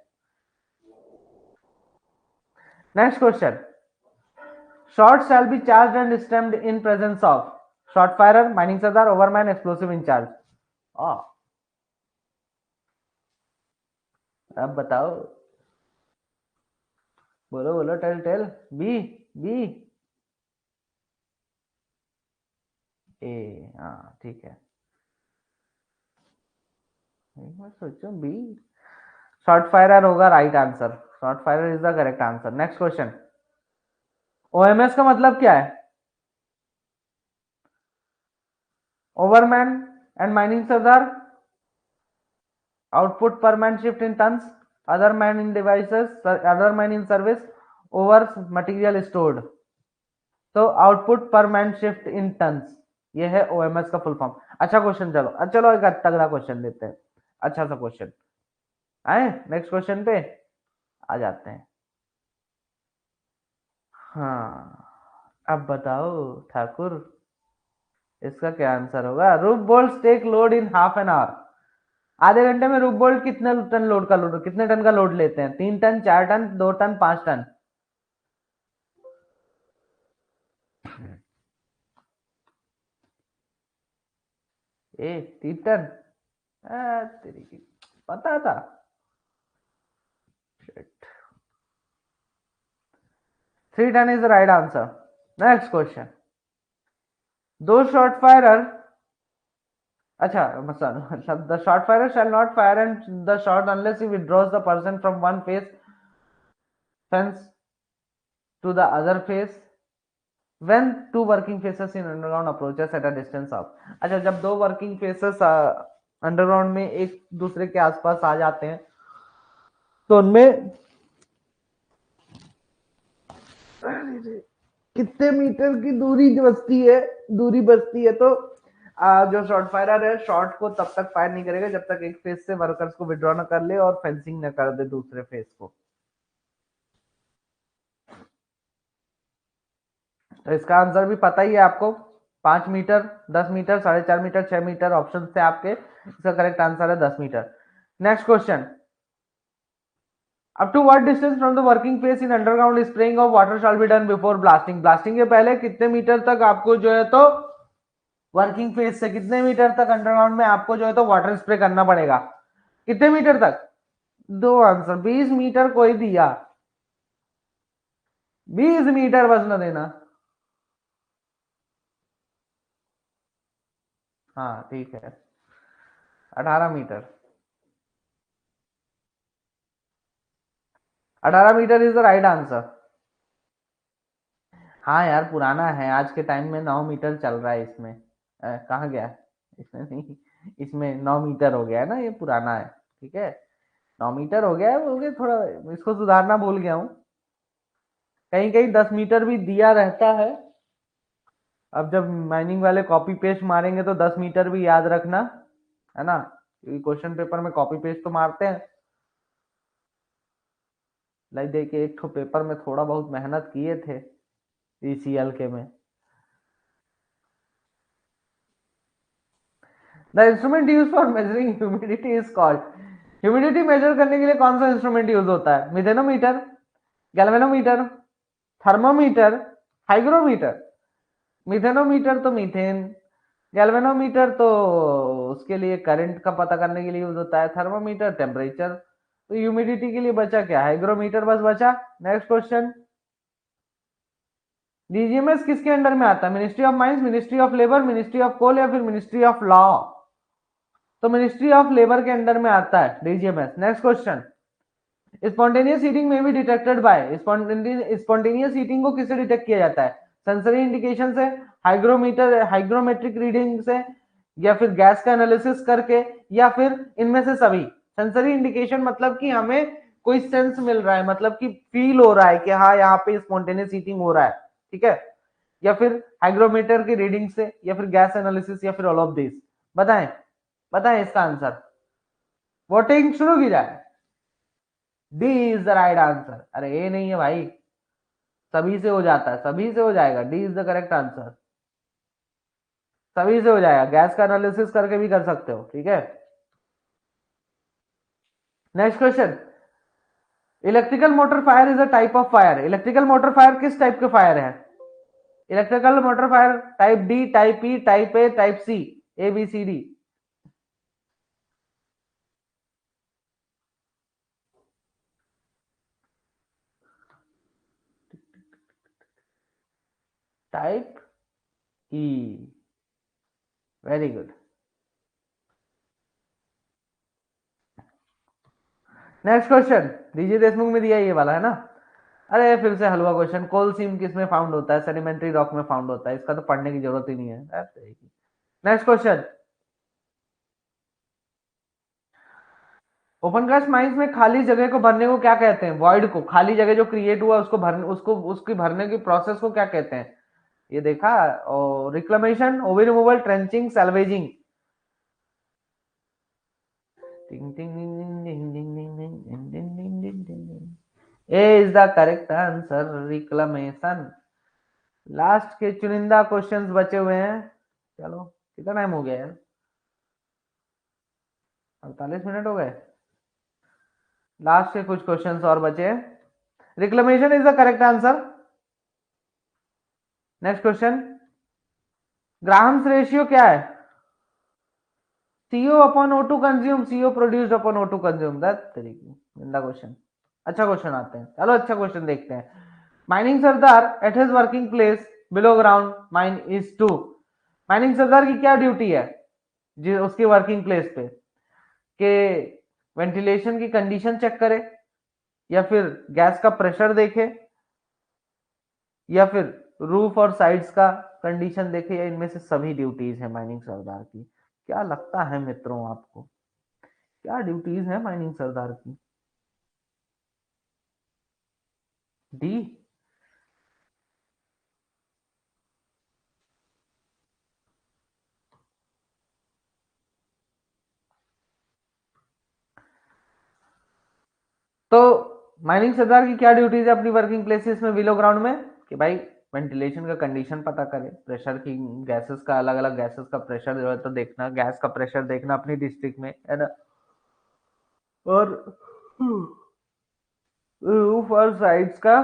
Next question, shot shall be charge and stemmed in presence of? Shot firer, mining sardar, overman, explosive incharge? अब बताओ, बोलो बोलो, टेल बी बी ए, हाँ ठीक है, एक बार सोचो, बी शॉट फायरर होगा right answer, shot firer is the correct answer. Next question, OMS का मतलब क्या है? Overman and mining sardar, output per man shift in tons, other man in devices, other man in service, over material stored. तो output per man shift in tons, ये है OMS का full form. अच्छा question, चलो एक तगड़ा क्वेश्चन देते हैं, अच्छा सा क्वेश्चन आए। नेक्स्ट क्वेश्चन पे आ जाते हैं। हाँ, अब बताओ ठाकुर, इसका क्या आंसर होगा? Roof bolt take load in half an hour. आधे घंटे में रूफ बोल्ट कितने टन लोड का लोड, कितने टन का लोड लेते हैं? 3 ton, 4 ton, 2 ton, 5 ton? A 3 ton? तेरी की, पता था। 3 ton is the right answer. Next question. दो शॉट फायरर, अच्छा मतलब the shot firer shall not fire and the shot unless he withdraws the person from one face fence to the other face when two working faces in underground approaches at a distance of। अच्छा, जब दो working faces underground में एक दूसरे के आसपास आ जाते हैं तो उनमें कितने मीटर की दूरी बचती है तो जो शॉर्ट फायरर है शॉट को तब तक फायर नहीं करेगा जब तक एक फेस से वर्कर्स को विड्रॉ न कर ले और फेंसिंग न कर दे दूसरे फेस को। तो इसका आंसर भी पता ही है आपको, 5 metre, 10 metre, 4.5 metre, 6 metre option थे आपके। इसका करेक्ट आंसर है 10 metre. Next question. Up to what distance from the working face in underground spraying of water shall be done before blasting. Blasting के पहले कितने मीटर तक आपको जो है तो वर्किंग फेस से कितने मीटर तक अंडरग्राउंड में आपको जो है तो वाटर स्प्रे करना पड़ेगा? कितने मीटर तक? दो आंसर, 20 मीटर कोई दिया, 20 मीटर बस न देना। हाँ ठीक है, 18 meter. 18 meter is the right answer. हाँ यार पुराना है, आज के टाइम में 9 मीटर चल रहा है इसमें। कहाँ गया? इसमें नहीं, इसमें 9 मीटर हो गया है ना, ये पुराना है। ठीक है, 9 मीटर हो गया है, हो गया थोड़ा, इसको सुधारना भूल गया हूँ। कहीं कहीं 10 मीटर भी दिया रहता है। अब जब माइनिंग वाले कॉपी पेस्ट मारेंगे तो 10 मीटर भी याद रखना, है ना, क्योंकि क्वेश्चन पेपर में कॉपी पेस्ट तो मारते हैं। लाइक देखिए, एक तो पेपर में थोड़ा बहुत मेहनत किए थे ईसीएल के में। The instrument use for measuring humidity is called. Humidity measure करने के लिए कौन सा इंस्ट्रूमेंट यूज होता है? Methanometer, galvanometer, thermometer, hygrometer? Methanometer तो मीथेन, गैल्वेनोमीटर तो उसके लिए करंट का पता करने के लिए यूज होता है, थर्मोमीटर टेम्परेचर। तो ह्यूमिडिटी के लिए बचा क्या? हाइग्रोमीटर बस बचा। Next question. डीजीएमएस किसके अंडर में आता है? Ministry of mines, ministry of labour, ministry of coal या फिर मिनिस्ट्री ऑफ लॉ? तो मिनिस्ट्री ऑफ लेबर के अंडर में आता है DGMS. Next question. Spontaneous heating में भी डिटेक्टेड बाय, स्पॉन्टेनियस हीटिंग को किससे डिटेक्ट किया जाता है? सेंसरी इंडिकेशन से, हाइग्रोमीटर हाइग्रोमेट्रिक रीडिंग से, या फिर गैस का एनालिसिस करके, या फिर इनमें से सभी? सेंसरी इंडिकेशन मतलब कि हमें कोई सेंस मिल रहा है, मतलब कि फील हो रहा है कि हाँ यहाँ पे स्पॉन्टेनियस हीटिंग हो रहा है, ठीक है। या फिर हाइग्रोमीटर की रीडिंग से, या फिर गैस एनालिसिस, या फिर ऑल ऑफ दिस? बताएं, बताएं इसका आंसर। वोटिंग शुरू की जाए। D is the right answer. अरे ए नहीं है भाई, सभी से हो जाता है, सभी से हो जाएगा। D is the correct answer, सभी से हो जाएगा, गैस का एनालिसिस करके भी कर सकते हो, ठीक है। Next question. Electrical motor fire is a type of fire. Electrical motor fire किस टाइप के फायर है? Electrical motor fire type D, type E, type A, type C? A B C D? Type E. Very good. Next question. DJ Deshmukh में दिया ये वाला है ना। अरे फिर से हलवा क्वेश्चन। कोल सीम किस में फाउंड होता है? सेडिमेंट्री रॉक में फाउंड होता है, इसका तो पढ़ने की जरूरत ही नहीं है। Next question. Open cast mines में खाली जगह को भरने को क्या कहते हैं? वॉइड को, खाली जगह जो क्रिएट हुआ उसको भरने, उसको उसकी भरने की प्रोसेस को क्या कहते हैं? ये देखा। और reclamation, over removal, trenching, salvaging? A is the correct answer, reclamation. Last के चुनिंदा क्वेश्चंस बचे हुए हैं। चलो कितना टाइम हो गया यार, 48 मिनट हो गए। लास्ट के कुछ क्वेश्चंस और बचे हैं। Reclamation is the correct answer. Next question, Graham's ratio क्या है? CO upon O2 consume, CO produced upon O2 consume. That तरीके गंदा क्वेश्चन। अच्छा क्वेश्चन आते हैं, चलो अच्छा क्वेश्चन देखते हैं। Mining sardar at his working place below ground mine is to. Mining sardar की क्या ड्यूटी है जी उसकी वर्किंग प्लेस पे? कि वेंटिलेशन की कंडीशन चेक करे, या फिर गैस का प्रेशर देखे, या फिर रूफ और साइड्स का कंडीशन देखे, या इनमें से सभी ड्यूटीज है माइनिंग सरदार की? क्या लगता है मित्रों आपको, क्या ड्यूटीज है माइनिंग सरदार की? डी। तो माइनिंग सरदार की क्या ड्यूटीज है अपनी वर्किंग प्लेसेस में बिलो ग्राउंड में? कि भाई वेंटिलेशन का कंडीशन पता करे, प्रेशर की, गैसेस का, अलग अलग गैसेस का प्रेशर जो है तो देखना, गैस का प्रेशर देखना अपनी डिस्ट्रिक्ट में, है ना, और रूफ और साइड्स का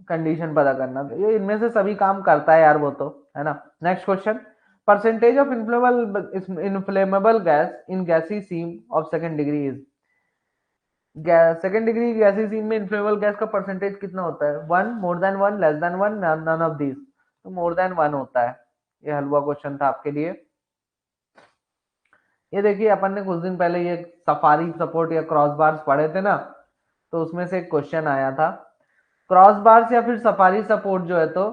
कंडीशन पता करना। तो ये इनमें से सभी काम करता है यार वो तो, है ना। Next question, percentage of inflammable gas in gassy seam of second degree is. Second degree gassy seam में इनफ्लेमेबल गैस का परसेंटेज कितना होता है? 1, more than 1, less than 1, none of these. तो मोर देन 1 होता है। ये हलवा क्वेश्चन था आपके लिए। ये देखिए अपन ने कुछ दिन पहले ये सफारी सपोर्ट या क्रॉस बार्स पढ़े थे ना, तो उसमें से एक क्वेश्चन आया था। क्रॉस बार्स या फिर सफारी सपोर्ट जो है तो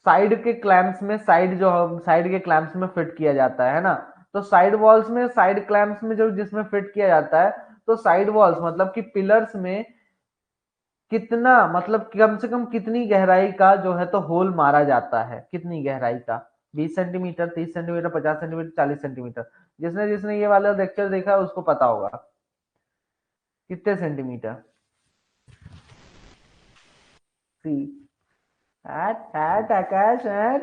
साइड के क्लैंप्स में, साइड के क्लैंप्स में फिट किया जाता है ना। तो साइड वॉल्स में, साइड क्लैंप्स में जो जिसमें फिट किया जाता है, तो साइड वॉल्स मतलब कि पिलर्स में कितना, मतलब कम से कम कितनी गहराई का जो है तो होल मारा जाता है, कितनी गहराई का? 20 सेंटीमीटर, 30 सेंटीमीटर, 50 सेंटीमीटर, 40 सेंटीमीटर। जिसने जिसने ये वाला लेक्चर देखा है उसको पता होगा कितने सेंटीमीटर। सी हैट हैट आकाश हैट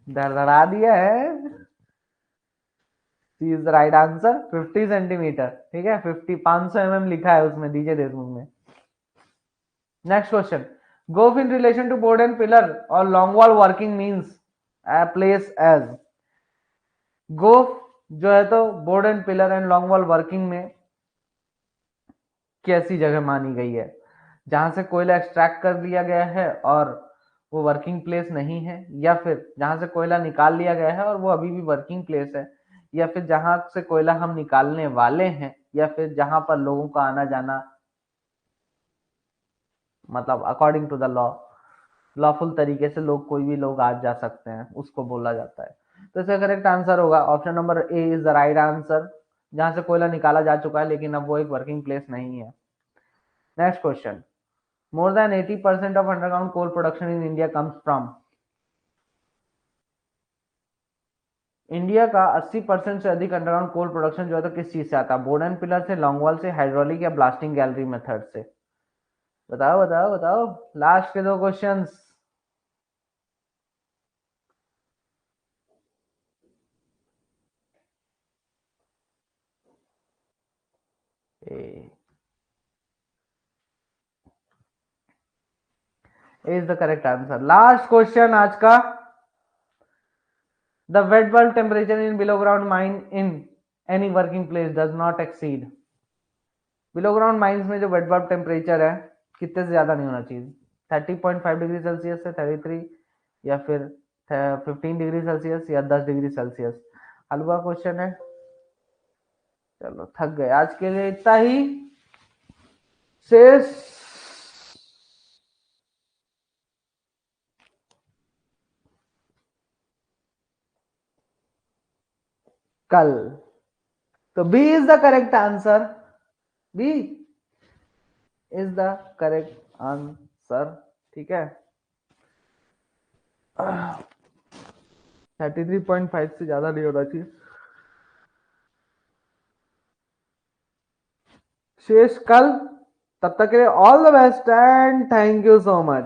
धड़धड़ा दिया है। C is the right answer, 50 centimetre. ठीक है, 500 mm लिखा है उसमें, डीजे देशमुख में। Next question, goaf in relation to board and pillar और long wall working means place as. Goaf जो है तो board and pillar and long wall working में कैसी जगह मानी गई है? जहां से कोयला एक्सट्रैक्ट कर लिया गया है और वो वर्किंग प्लेस नहीं है, या फिर जहां से कोयला निकाल लिया गया है और वो अभी भी वर्किंग प्लेस है, या फिर जहां से कोयला हम निकालने वाले हैं, या फिर जहां पर लोगों का आना जाना, मतलब according to the law, lawful तरीके से लोग, कोई भी लोग आ जा सकते हैं, उसको बोला जाता है। तो इसका करेक्ट आंसर होगा option number A is the right answer, जहां से कोयला निकाला जा चुका है लेकिन अब वो एक वर्किंग प्लेस नहीं है। Next question, more than 80% of underground coal production in India comes from. India का 80% से अधिक अंडरग्राउंड कोल प्रोडक्शन जो है तो किस चीज से आता है? बोर्ड एंड पिलर से, लॉन्ग वॉल से, हाइड्रोलिक या ब्लास्टिंग गैलरी मेथड से? बताओ बताओ बताओ, लास्ट के दो questions. Is the correct answer. Last question आज का, the wet bulb temperature in below ground mine in any working place does not exceed. Below ground mines में जो वेट बल्ब टेम्परेचर है कितने से ज्यादा नहीं होना चाहिए? 30.5 डिग्री सेल्सियस से 33, या फिर 15 डिग्री सेल्सियस, या 10 डिग्री सेल्सियस? हलवा क्वेश्चन है। चलो थक गए, आज के लिए इतना ही। शेष कल। तो B is the correct answer, B is the correct answer. ठीक है, 33.5 से ज्यादा नहीं होना चाहिए। शेष कल तब तक के लिए all the best and thank you so much.